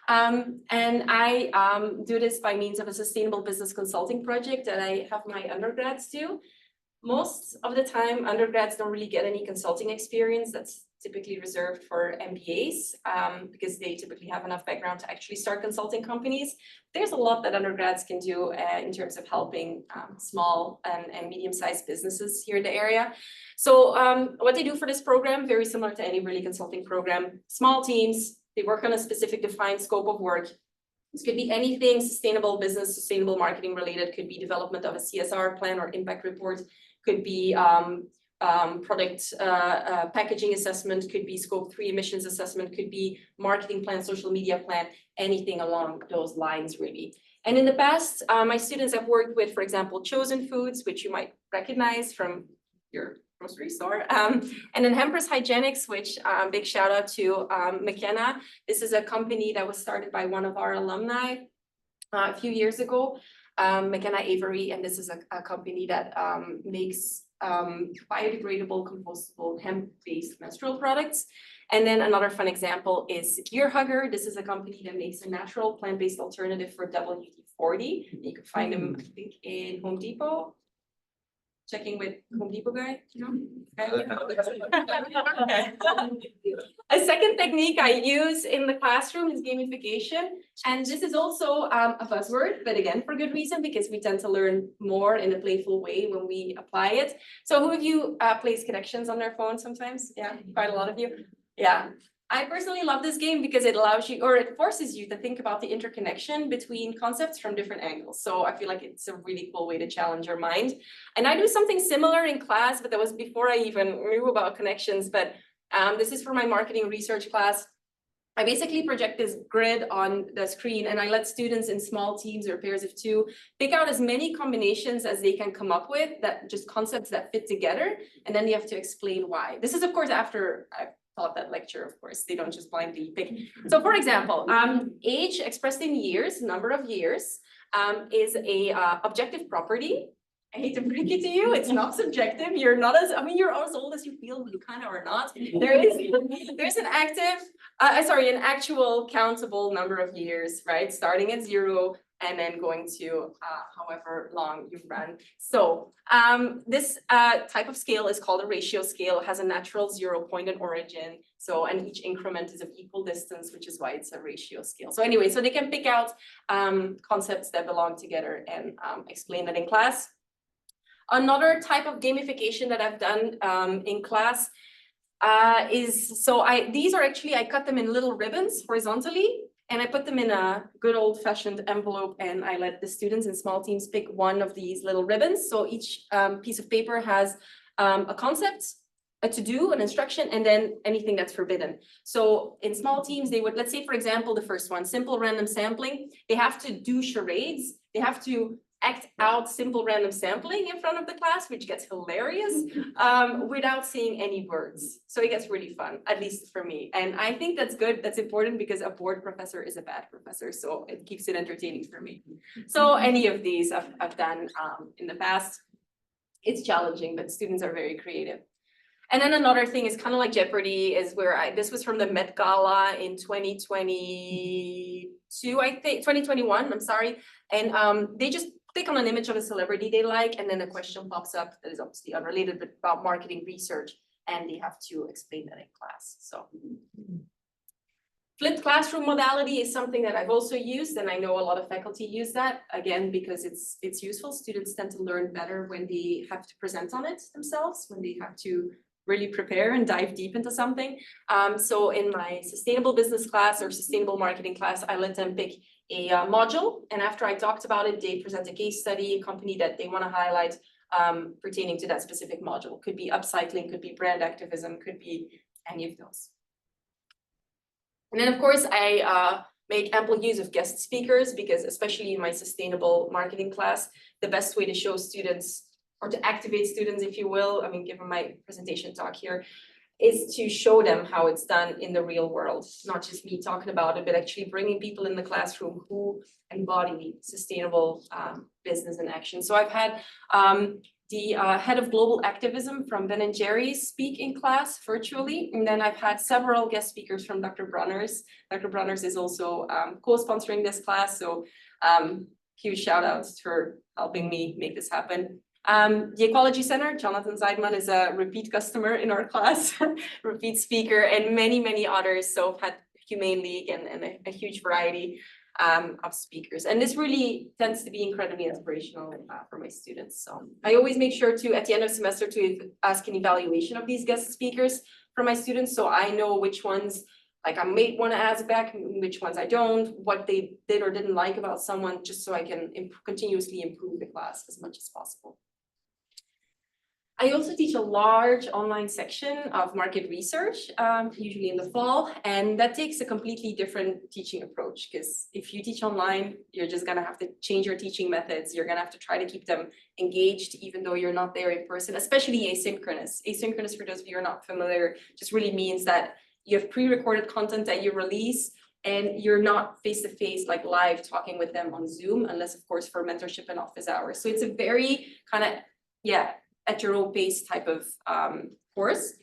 And I do this by means of a sustainable business consulting project that I have my undergrads do. Most of the time, undergrads don't really get any consulting experience. That's typically reserved for MBAs, because they typically have enough background to actually start consulting companies. There's a lot that undergrads can do in terms of helping small and medium-sized businesses here in the area. So what they do for this program, very similar to any really consulting program: small teams, they work on a specific defined scope of work. This could be anything sustainable business, sustainable marketing related, could be development of a CSR plan or impact report, could be product packaging assessment, could be scope 3 emissions assessment, could be marketing plan, social media plan, anything along those lines really. And in the past, my students have worked with, for example, Chosen Foods, which you might recognize from your grocery store, and then Hempers Hygienics, which big shout out to McKenna. This is a company that was started by one of our alumni a few years ago, McKenna Avery, and this is a company that makes biodegradable, compostable, hemp-based menstrual products. And then another fun example is Gear Hugger. This is a company that makes a natural plant-based alternative for WD-40. You can find them, I think, in Home Depot. Checking with Home Depot guy, no? Okay. A second technique I use in the classroom is gamification. And this is also a buzzword, but again, for good reason, because we tend to learn more in a playful way when we apply it. So who of you plays Connections on their phone sometimes? Yeah, quite a lot of you. Yeah. I personally love this game because it allows you, or it forces you to think about the interconnection between concepts from different angles. So I feel like it's a really cool way to challenge your mind. And I do something similar in class, but that was before I even knew about connections. But this is for my marketing research class. I basically project this grid on the screen and I let students in small teams or pairs of 2 pick out as many combinations as they can come up with, that just concepts that fit together. And then they have to explain why. This is, of course, after I've taught that lecture, of course, they don't just blindly pick. So for example, age expressed in years, number of years, is a objective property. I hate to break it to you, it's not subjective. You're not as, I mean, you're as old as you feel, but you kind of are not. There's an an actual countable number of years, right? Starting at 0 and then going to however long you've run. So this type of scale is called a ratio scale. It has a natural 0 point in origin. So, and each increment is of equal distance, which is why it's a ratio scale. So anyway, so they can pick out concepts that belong together and explain that in class. Another type of gamification that I've done in class these are actually, I cut them in little ribbons horizontally, and I put them in a good old fashioned envelope, and I let the students in small teams pick one of these little ribbons. So each piece of paper has a concept, a to-do, an instruction, and then anything that's forbidden. So in small teams, they would, let's say, for example, the first one, simple random sampling, they have to do charades. They have to act out simple random sampling in front of the class, which gets hilarious, without saying any words. So it gets really fun, at least for me. And I think that's good, that's important, because a bored professor is a bad professor, so it keeps it entertaining for me. So any of these I've done in the past. It's challenging, but students are very creative. And then another thing is kind of like Jeopardy, is where this was from the Met Gala in 2022, I think, 2021, I'm sorry. And they just click on an image of a celebrity they like, and then a question pops up that is obviously unrelated, but about marketing research, and they have to explain that in class. So flipped classroom modality is something that I've also used, and I know a lot of faculty use that, again, because it's useful. Students tend to learn better when they have to present on it themselves, when they have to really prepare and dive deep into something. So in my sustainable business class or sustainable marketing class, I let them pick a module. And after I talked about it, they present a case study, a company that they want to highlight, pertaining to that specific module. Could be upcycling, could be brand activism, could be any of those. And then of course I make ample use of guest speakers because especially in my sustainable marketing class, the best way to show students or to activate students, if you will, I mean, given my presentation talk here, is to show them how it's done in the real world, not just me talking about it, but actually bringing people in the classroom who embody sustainable business in action. So I've had the head of global activism from Ben & Jerry's speak in class virtually, and then I've had several guest speakers from Dr. Brunners. Dr. Brunners is also co-sponsoring this class, so huge shout outs for helping me make this happen. The Ecology Center, Jonathan Zeidman is a repeat customer in our class, repeat speaker, and many, many others. So I've had Humane League and a huge variety of speakers. And this really tends to be incredibly inspirational for my students. So I always make sure to, at the end of semester, to ask an evaluation of these guest speakers for my students. So I know which ones like I may want to ask back, which ones I don't, what they did or didn't like about someone, just so I can continuously improve the class as much as possible. I also teach a large online section of market research, usually in the fall, and that takes a completely different teaching approach, because if you teach online, you're just gonna have to change your teaching methods. You're gonna have to try to keep them engaged, even though you're not there in person, especially asynchronous. Asynchronous, for those of you who are not familiar, just really means that you have pre-recorded content that you release, and you're not face-to-face, like live talking with them on Zoom, unless of course for mentorship and office hours. So it's a very kind of, at your own pace type of course.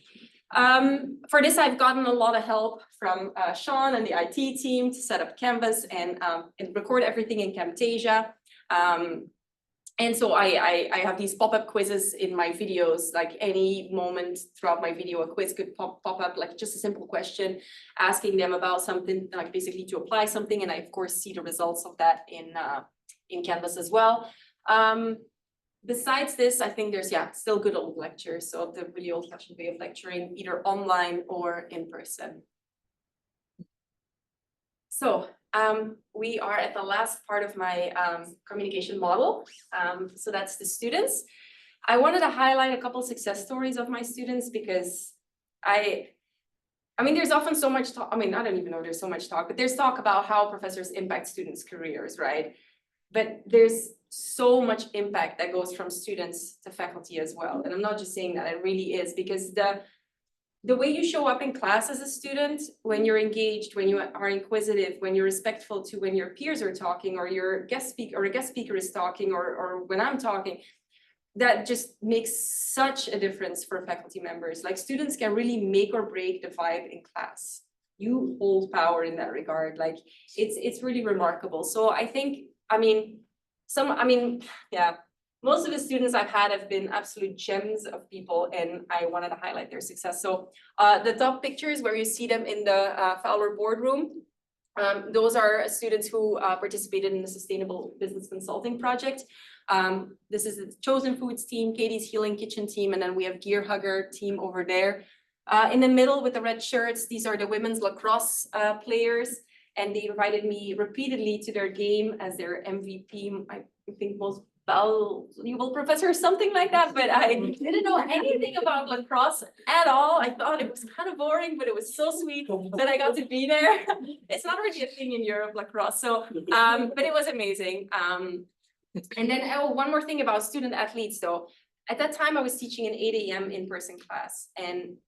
For this, I've gotten a lot of help from Sean and the IT team to set up Canvas and record everything in Camtasia. And so I have these pop-up quizzes in my videos, like any moment throughout my video, a quiz could pop up, like just a simple question, asking them about something, like basically to apply something. And I, of course, see the results of that in Canvas as well. Besides this, I think there's, still good old lectures. So the really old fashioned way of lecturing, either online or in person. So we are at the last part of my communication model. So that's the students. I wanted to highlight a couple success stories of my students because I mean, there's often so much talk. I mean, I don't even know there's so much talk, but there's talk about how professors impact students' careers, right? But there's so much impact that goes from students to faculty as well. And I'm not just saying that, it really is, because the way you show up in class as a student, when you're engaged, when you are inquisitive, when you're respectful to when your peers are talking, or your guest speaker or a guest speaker is talking, or when I'm talking, that just makes such a difference for faculty members. Like, students can really make or break the vibe in class. You hold power in that regard. Like, it's really remarkable. So I think, most of the students I've had have been absolute gems of people, and I wanted to highlight their success. So the top pictures where you see them in the Fowler boardroom, those are students who participated in the Sustainable Business Consulting Project. This is the Chosen Foods team, Katie's Healing Kitchen team, and then we have Gear Hugger team over there. In the middle with the red shirts, these are the women's lacrosse players. And they invited me repeatedly to their game as their MVP, I think most valuable professor or something like that, but I didn't know anything about lacrosse at all. I thought it was kind of boring, but it was so sweet that I got to be there. It's not really a thing in Europe, lacrosse, so, but it was amazing. And then, one more thing about student athletes though. At that time, I was teaching an 8 a.m. in-person class, and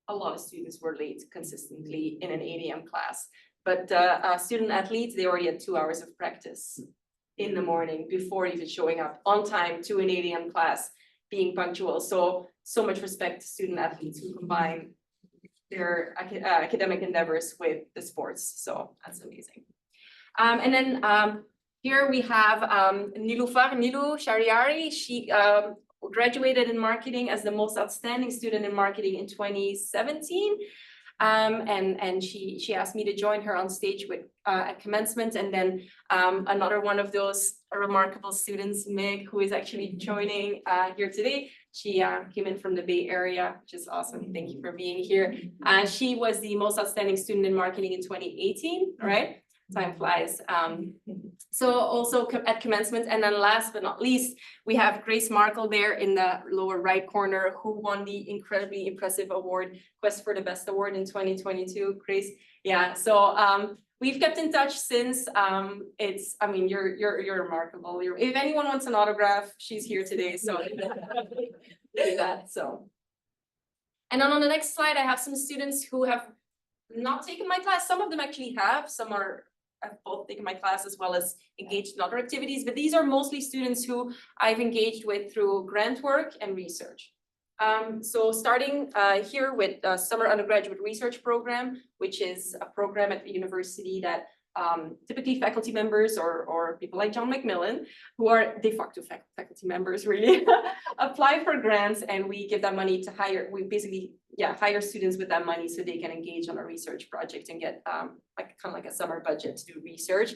a lot of students were late consistently in an 8 a.m. class. But student athletes, they already had 2 hours of practice in the morning before even showing up on time to an 8 a.m. class, being punctual. So much respect to student athletes who combine their academic endeavors with the sports. So that's amazing. And then here we have Nilu Shariari. She graduated in marketing as the most outstanding student in marketing in 2017. And she asked me to join her on stage with at commencement, and then another one of those remarkable students, Meg, who is actually joining here today. She came in from the Bay Area, which is awesome. Thank you for being here. She was the most outstanding student in marketing in 2018, right? time flies. So also at commencement, and then last but not least, we have Grace Markle there in the lower right corner, who won the incredibly impressive award, Quest for the Best Award in 2022. Grace, yeah. So we've kept in touch since. I mean, you're remarkable. If anyone wants an autograph, she's here today. So do that. So, and then on the next slide, I have some students who have not taken my class. Some of them actually have. Some have both taken my class as well as engaged in other activities. But these are mostly students who I've engaged with through grant work and research. So starting here with the Summer Undergraduate Research Program, which is a program at the university that typically faculty members or people like John McMillan, who are de facto faculty members really, apply for grants, and we give them money to hire, we basically, hire students with that money so they can engage on a research project and get like a summer budget to do research.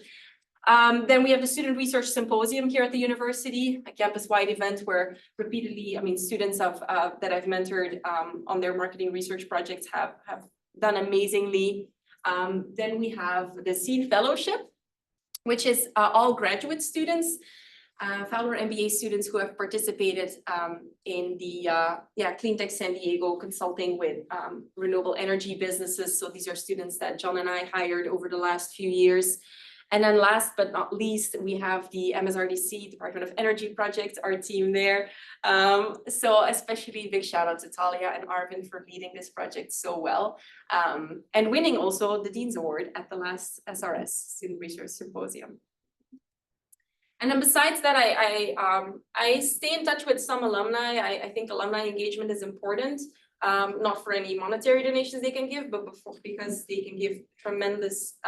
Then we have the Student Research Symposium here at the university, a campus-wide event where repeatedly, students that I've mentored on their marketing research projects have done amazingly. Then we have the SEED Fellowship, which is all graduate students, Fowler MBA students who have participated in the Clean Tech San Diego consulting with renewable energy businesses. So these are students that John and I hired over the last few years. And then last but not least, we have the MSRDC, Department of Energy project, our team there. So especially big shout out to Talia and Arvin for leading this project so well, and winning also the Dean's Award at the last SRS, Student Research Symposium. And then besides that, I stay in touch with some alumni. I think alumni engagement is important, not for any monetary donations they can give, but because they can give tremendous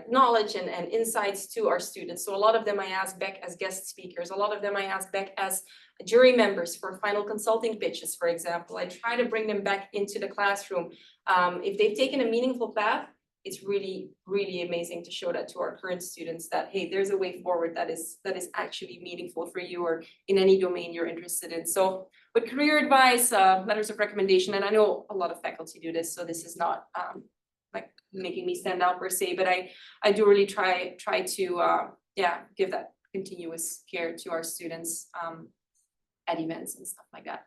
knowledge and insights to our students. So a lot of them I ask back as guest speakers. A lot of them I ask back as jury members for final consulting pitches, for example. I try to bring them back into the classroom. If they've taken a meaningful path, it's really, really amazing to show that to our current students that, hey, there's a way forward that is actually meaningful for you or in any domain you're interested in. So with career advice, letters of recommendation, and I know a lot of faculty do this, so this is not making me stand out per se, but I do really try to give that continuous care to our students at events and stuff like that.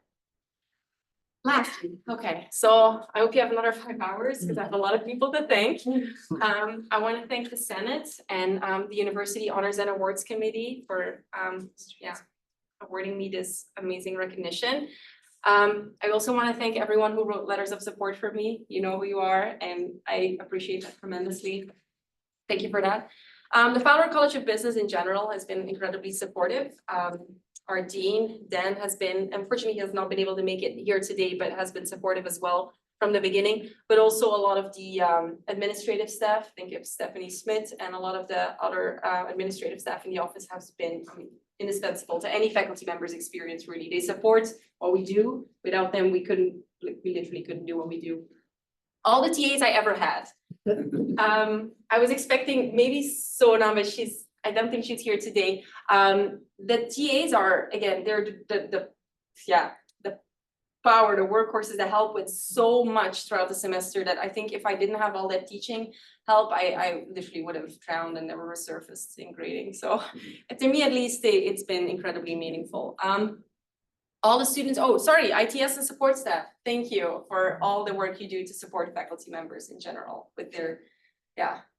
Lastly, okay, so I hope you have another 5 hours because I have a lot of people to thank. I want to thank the Senate and the University Honors and Awards Committee for awarding me this amazing recognition. I also want to thank everyone who wrote letters of support for me. You know who you are, and I appreciate that tremendously. Thank you for that. The Fowler College of Business in general has been incredibly supportive. Our dean, Dan, has been, unfortunately, he has not been able to make it here today, but has been supportive as well from the beginning, but also a lot of the administrative staff, think of Stephanie Smith, and a lot of the other administrative staff in the office has been indispensable to any faculty member's experience, really. They support what we do. Without them, we literally couldn't do what we do. All the TAs I ever had. I was expecting maybe Sona, but I don't think she's here today. The TAs are, again, they're the power, the workhorses that help with so much throughout the semester that I think if I didn't have all that teaching help, I literally would have drowned and never resurfaced in grading. So to me, at least, it's been incredibly meaningful. All the students, ITS and support staff, thank you for all the work you do to support faculty members in general with their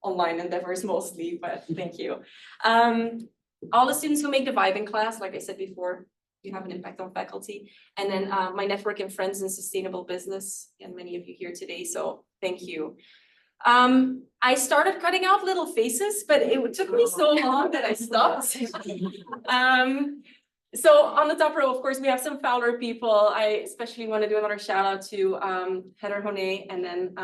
online endeavors mostly, but thank you. All the students who make the vibe in class, like I said before, you have an impact on faculty. And then my network and friends in sustainable business, and many of you here today, so thank you. I started cutting out little faces, but it took me so long that I stopped. So on the top row, of course, we have some Fowler people. I especially want to do another shout out to Heather Honey, and then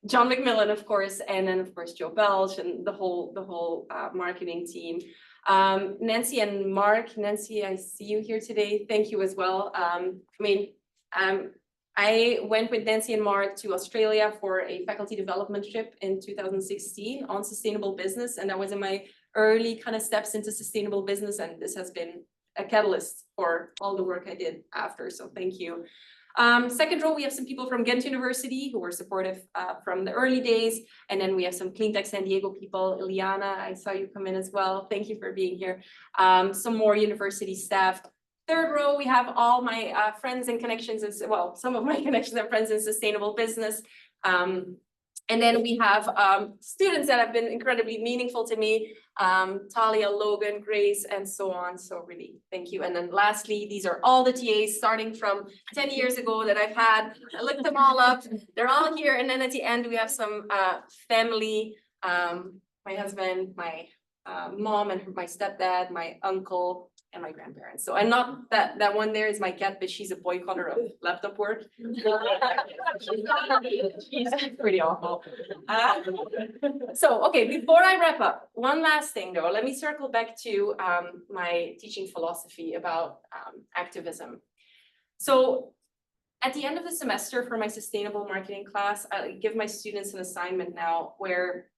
John McMillan, of course, and then of course Joe Belch and the whole marketing team. Nancy and Mark. Nancy, I see you here today. Thank you as well. I went with Nancy and Mark to Australia for a faculty development trip in 2016 on sustainable business, and that was in my early kind of steps into sustainable business, and this has been a catalyst for all the work I did after, so thank you. Second row, we have some people from Ghent University who were supportive from the early days. And then we have some Cleantech San Diego people. Ileana, I saw you come in as well. Thank you for being here. Some more university staff. Third row, we have all my friends and connections, well, some of my connections and friends in sustainable business. And then we have students that have been incredibly meaningful to me, Talia, Logan, Grace, and so on. So really, thank you. And then lastly, these are all the TAs starting from 10 years ago that I've had. I looked them all up. They're all here. And then at the end, we have some family, my husband, my mom and my stepdad, my uncle, and my grandparents. So I'm not that one there is my cat, but she's a boycotter of laptop work. She's pretty awful. So, okay, before I wrap up, one last thing though, let me circle back to my teaching philosophy about activism. So at the end of the semester for my sustainable marketing class, I give my students an assignment now where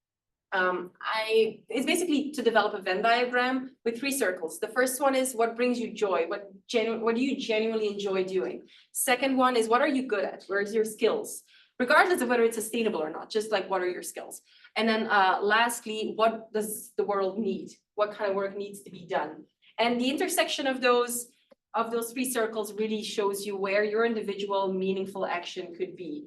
it's basically to develop a Venn diagram with 3 circles. The first one is what brings you joy, what do you genuinely enjoy doing? Second one is what are you good at? Where's your skills? Regardless of whether it's sustainable or not, just like what are your skills? And then lastly, what does the world need? What kind of work needs to be done? And the intersection of those 3 circles really shows you where your individual meaningful action could be.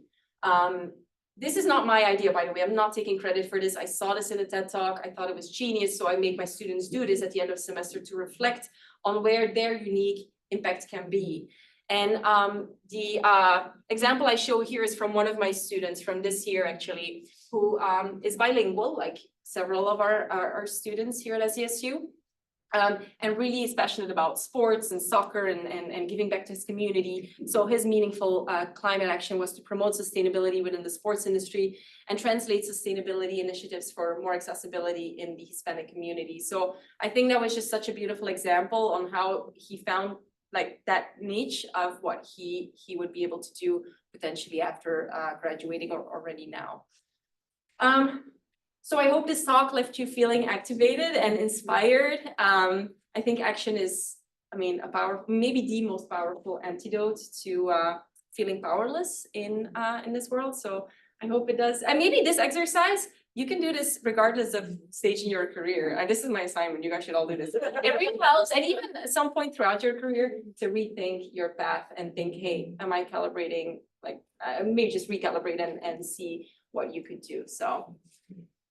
This is not my idea, by the way. I'm not taking credit for this. I saw this in a TED Talk. I thought it was genius. So I make my students do this at the end of semester to reflect on where their unique impact can be. And the example I show here is from one of my students from this year, actually, who is bilingual, like several of our students here at SDSU. And really is passionate about sports and soccer and giving back to his community. So his meaningful climate action was to promote sustainability within the sports industry and translate sustainability initiatives for more accessibility in the Hispanic community. So I think that was just such a beautiful example on how he found like that niche of what he would be able to do potentially after graduating or already now. So I hope this talk left you feeling activated and inspired. I think action is, maybe the most powerful antidote to feeling powerless in this world. So I hope it does. And maybe this exercise, you can do this regardless of stage in your career. This is my assignment. You guys should all do this. It really helps. And even at some point throughout your career to rethink your path and think, hey, am I calibrating? Like maybe just recalibrate and see what you could do. So.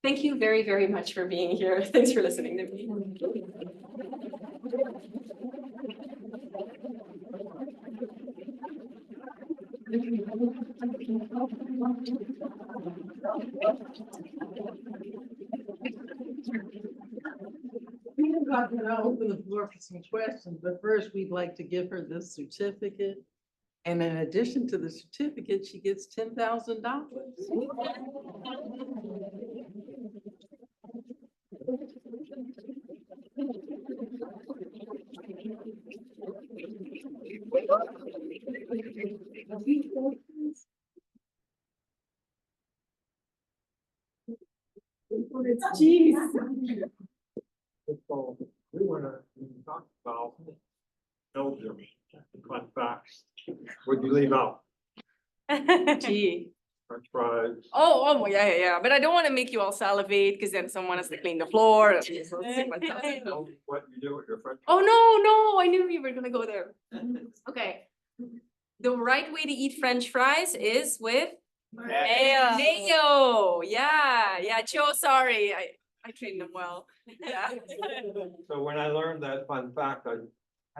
Thank you very, very much for being here. Thanks for listening to me. We're about to now open the floor for some questions, but first we'd like to give her this certificate. And in addition to the certificate, she gets $10,000. Jeez. So we want to talk about Belgium, fun facts. What'd you leave out? Gee. French fries. Oh, yeah. But I don't want to make you all salivate because then someone has to clean the floor. What you do with your French? Oh, no, I knew you were going to go there. Okay. The right way to eat French fries is with mayo. Mayo. Yeah. Joe, sorry. I trained them well. Yeah. So when I learned that fun fact, I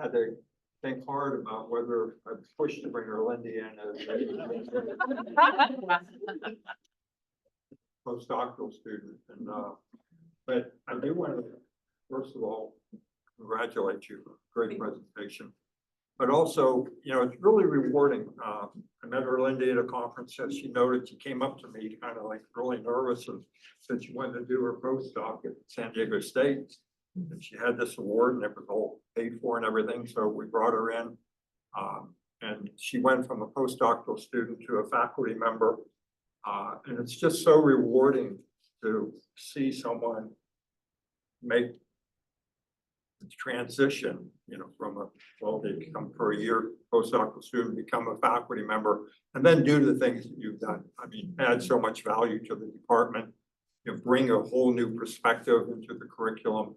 had to think hard about whether I pushed to bring Erlinde in as a postdoctoral student. And but I do want to, first of all, congratulate you. Great presentation. But also, it's really rewarding. I met Erlinde at a conference, as she noted. She came up to me kind of like really nervous and said she wanted to do her postdoc at San Diego State. And she had this award and it was all paid for and everything. So we brought her in and she went from a postdoctoral student to a faculty member. And it's just so rewarding to see someone make transition, from they become for a year postdoctoral student, become a faculty member, and then do the things that you've done. I mean, add so much value to the department, bring a whole new perspective into the curriculum.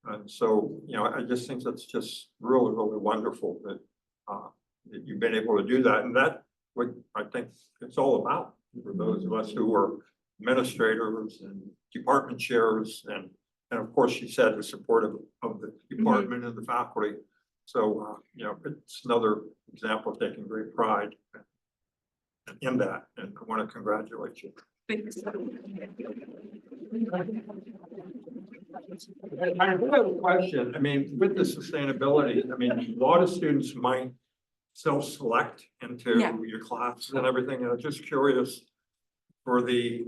And so, I just think that's just really, really wonderful that, that you've been able to do that. And that what I think it's all about for those of us who are administrators and department chairs and of course, she said the support of the department and the faculty. So, it's another example of taking great pride in that, and I want to congratulate you. Thank you so I have a question. I mean, with the sustainability, I mean, a lot of students might self-select into your classes and everything. And I'm just curious for the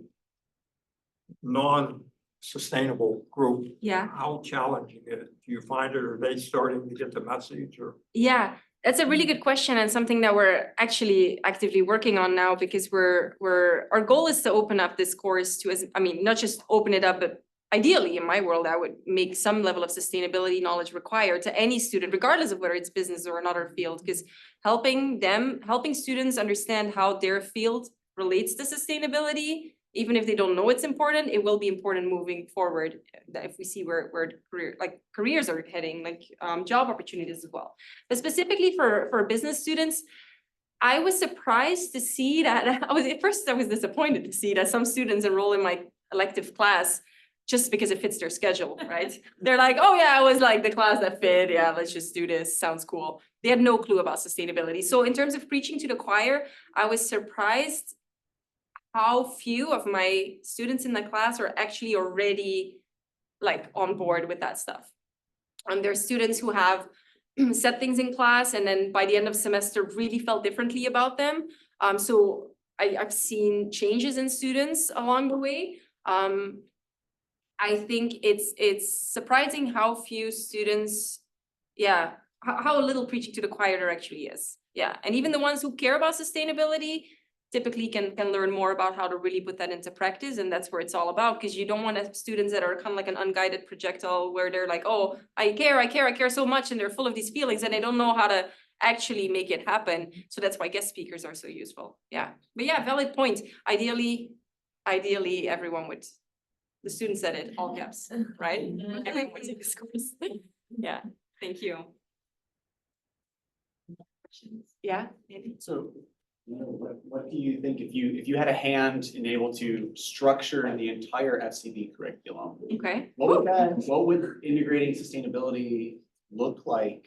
non-sustainable group. Yeah. How challenging it? Do you find it? Are they starting to get the message or? Yeah, that's a really good question and something that we're actually actively working on now because our goal is to open up this course to, not just open it up, but ideally in my world, I would make some level of sustainability knowledge required to any student, regardless of whether it's business or another field, because helping students understand how their field relates to sustainability, even if they don't know it's important, it will be important moving forward. If we see where careers are heading, job opportunities as well. But specifically for business students, I was surprised to see that, at first I was disappointed to see that some students enroll in my elective class just because it fits their schedule, right? They're like, oh yeah, I was like the class that fit, yeah, let's just do this, sounds cool. They had no clue about sustainability. So in terms of preaching to the choir, I was surprised how few of my students in the class are actually already on board with that stuff. And there's students who have said things in class and then by the end of semester really felt differently about them. So I've seen changes in students along the way. I think it's surprising how few students, how little preaching to the choir there actually is. Yeah, and even the ones who care about sustainability typically can learn more about how to really put that into practice. And that's where it's all about, because you don't want to have students that are kind of like an unguided projectile where they're like, oh, I care so much. And they're full of these feelings and they don't know how to actually make it happen. So that's why guest speakers are so useful. Yeah, but yeah, valid point. Ideally, everyone would, the student said it, all caps, right? Everyone would take this course. Yeah, thank you. Yeah. So, what do you think if you had a hand in able to structure the entire FCB curriculum? Okay. What would integrating sustainability look like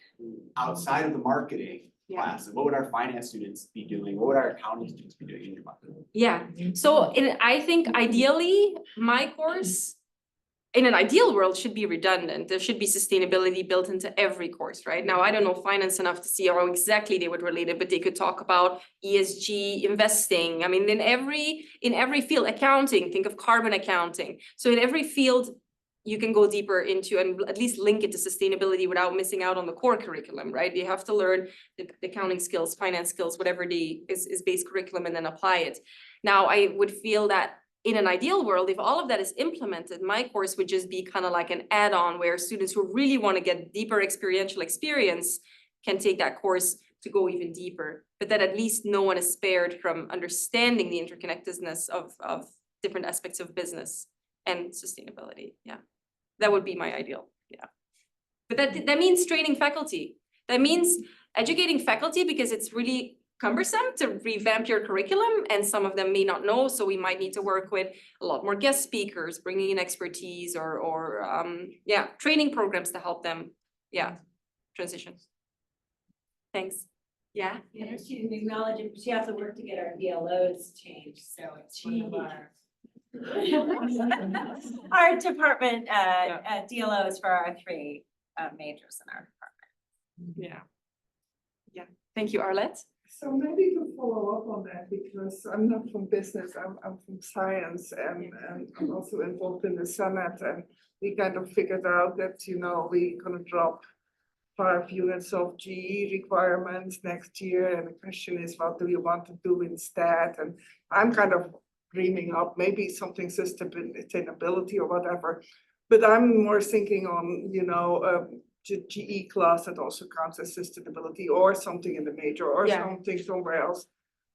outside of the marketing class? And what would our finance students be doing? What would our accounting students be doing in your marketing? Yeah. So I think ideally my course in an ideal world should be redundant. There should be sustainability built into every course, right? Now, I don't know finance enough to see how exactly they would relate it, but they could talk about ESG investing. I mean, in every field, accounting, think of carbon accounting. So in every field, you can go deeper into and at least link it to sustainability without missing out on the core curriculum, right? You have to learn the accounting skills, finance skills, whatever is base curriculum, and then apply it. Now, I would feel that in an ideal world, if all of that is implemented, my course would just be kind of like an add-on where students who really want to get deeper experiential experience can take that course to go even deeper, but that at least no one is spared from understanding the interconnectedness of different aspects of business and sustainability. Yeah, that would be my ideal. Yeah, but that means training faculty. That means educating faculty, because it's really cumbersome to revamp your curriculum and some of them may not know. So we might need to work with a lot more guest speakers, bringing in expertise or training programs to help them, transition. Thanks. Yeah. Yeah, she didn't acknowledge it, but she has to work to get our DLOs changed, so it's one of our department, DLOs for our three majors in our department. Yeah. Thank you, Arlette. So maybe to follow up on that, because I'm not from business, I'm from science, and I'm also involved in the Senate, and we kind of figured out that, we're gonna drop 5 units of GE requirements next year, and the question is, what do we want to do instead? And I'm kind of dreaming up maybe something sustainability or whatever, but I'm more thinking on, GE class that also counts as sustainability or something in the major or Yeah. something somewhere else.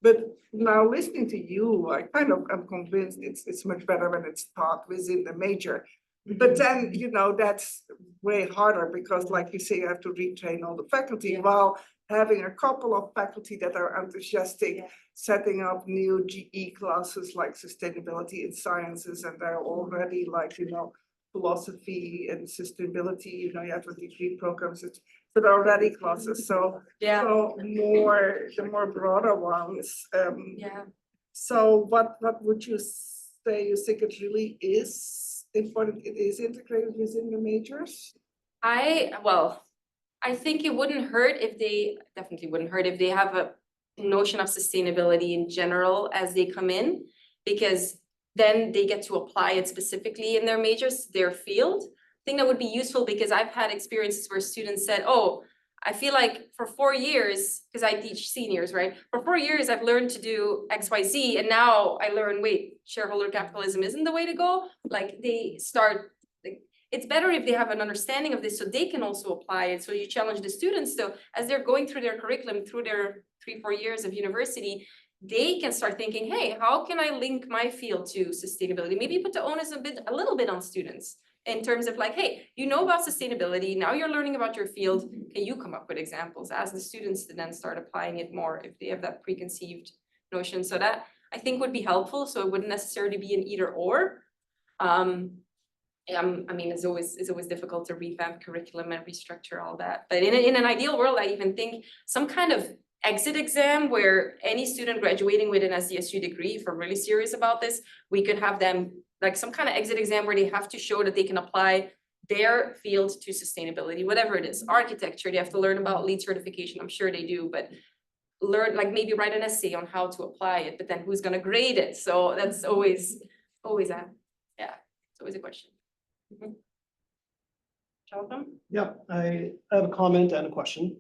But now listening to you, I kind of am convinced it's much better when it's taught within the major. But then, you know, that's way harder because like you say, you have to retrain all the faculty Yeah. while having a couple of faculty that are enthusiastic, Yeah. setting up new GE classes like sustainability and sciences, and they're already like, you know, philosophy and sustainability, you know, you have 23 programs, but already classes, so. Yeah, So the more broader ones, yeah. so what would you say, you think it really is important, it is integrated within the majors? I think it wouldn't hurt if definitely wouldn't hurt if they have a notion of sustainability in general as they come in, because then they get to apply it specifically in their majors, their field. I think that would be useful because I've had experiences where students said, oh, I feel like for 4 years, because I teach seniors, right? For 4 years, I've learned to do XYZ, and now I learn, wait, shareholder capitalism isn't the way to go. Like they start, it's better if they have an understanding of this so they can also apply it. So you challenge the students, so as they're going through their curriculum, through their 3-4 years of university, they can start thinking, hey, how can I link my field to sustainability? Maybe put the onus a little bit on students in terms of like, hey, you know about sustainability, now you're learning about your field, can you come up with examples? Ask the students to then start applying it more if they have that preconceived notion. So that I think would be helpful, so it wouldn't necessarily be an either or. I mean, it's always difficult to revamp curriculum and restructure all that. But in an ideal world, I even think some kind of exit exam where any student graduating with an SDSU degree, if we're really serious about this, we could have them like some kind of exit exam where they have to show that they can apply their field to sustainability, whatever it is. Architecture, they have to learn about LEED certification. I'm sure they do, but learn, like maybe write an essay on how to apply it, but then who's gonna grade it? So that's always it's always a question. Jonathan? Yeah, I have a comment and a question.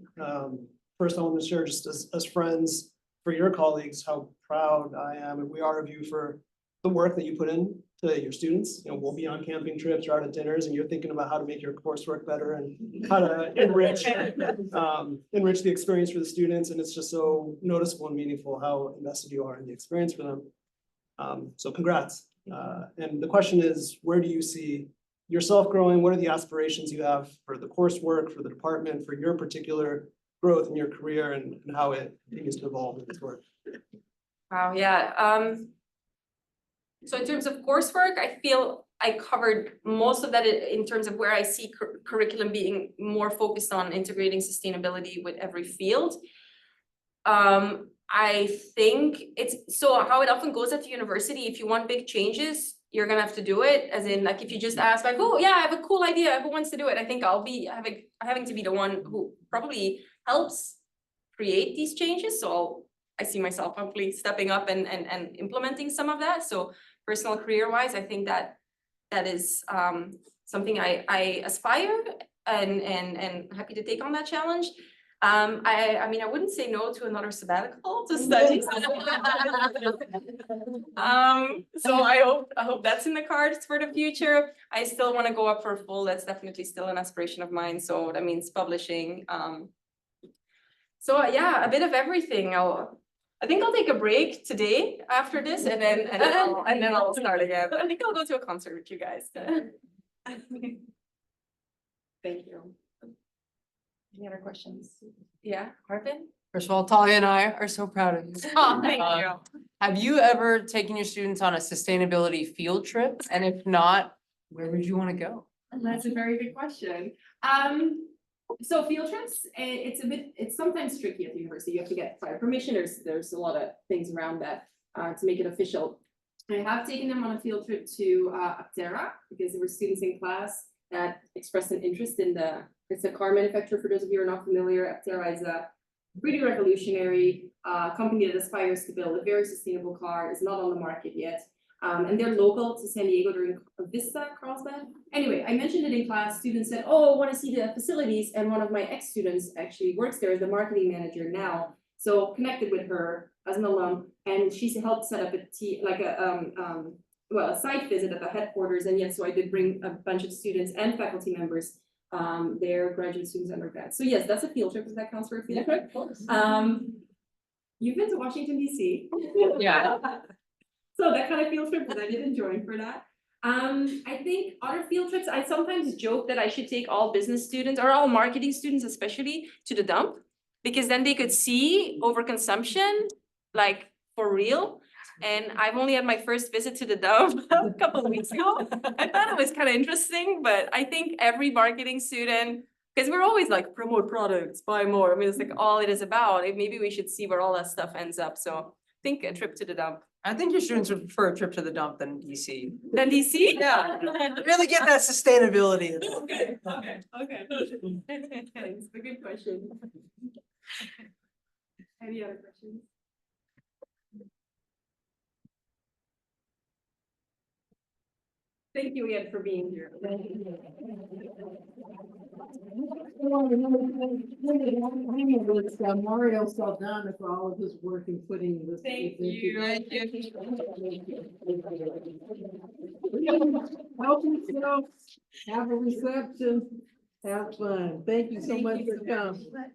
First, I want to share just as friends, for your colleagues, how proud I am and we are of you for the work that you put in to your students. You know, we'll be on camping trips or out at dinners and you're thinking about how to make your coursework better and how to enrich the experience for the students. And it's just so noticeable and meaningful how invested you are in the experience for them. So congrats. And the question is, where do you see yourself growing? What are the aspirations you have for the coursework, for the department, for your particular growth in your career and how it continues to evolve in its work? Wow, yeah. So in terms of coursework, I feel I covered most of that in terms of where I see curriculum being more focused on integrating sustainability with every field. I think it's so how it often goes at the university. If you want big changes, you're gonna have to do it. As in, like, if you just ask, like, oh yeah, I have a cool idea, who wants to do it? I think I'll be having to be the one who probably helps create these changes. So I see myself hopefully stepping up and implementing some of that. So personal career wise, I think that is something I aspire and happy to take on that challenge. I mean, I wouldn't say no to another sabbatical to study. So I hope that's in the cards for the future. I still want to go up for a full. That's definitely still an aspiration of mine. So that means publishing. So yeah, a bit of everything. I think I'll take a break today after this, and then I'll start again. I think I'll go to a concert with you guys. Thank you. Any other questions? Yeah, Harvin? First of all, Talia and I are so proud of you. Oh, thank you. Have you ever taken your students on a sustainability field trip? And if not, where would you want to go? That's a very good question. So field trips, it's sometimes tricky at the university. You have to get prior permission. There's a lot of things around that to make it official. I have taken them on a field trip to Aptera because there were students in class that expressed an interest in it's a car manufacturer. For those of you who are not familiar, Aptera is a pretty revolutionary company that aspires to build a very sustainable car. It's not on the market yet. And they're local to San Diego. They're in Vista, Carlsbad. Anyway, I mentioned it in class. Students said, oh, I want to see the facilities. And one of my ex-students actually works there as the marketing manager now. So connected with her as an alum. And she's helped set up a site visit at the headquarters. And yet, so I did bring a bunch of students and faculty members their graduate students, undergrads. So yes, that's a field trip, if that counts for a field trip. You've been to Washington DC. Yeah. So that kind of field trip, because I did enjoy for that. I think other field trips, I sometimes joke that I should take all business students or all marketing students especially to the dump. Because then they could see overconsumption, like for real. And I've only had my first visit to the dump a couple of weeks ago. I thought it was kind of interesting, but I think every marketing student, because we're always like promote products, buy more. I mean, it's like all it is about. Maybe we should see where all that stuff ends up. So I think a trip to the dump. I think your students would prefer a trip to the dump than DC. Then DC? Yeah. Really get that sustainability. Okay. Thanks, a good question. Any other questions? Thank you again for being here. Mario Saldana for all of his work in putting this. Thank you. Help yourself, have a reception, have fun. Thank you so much for coming.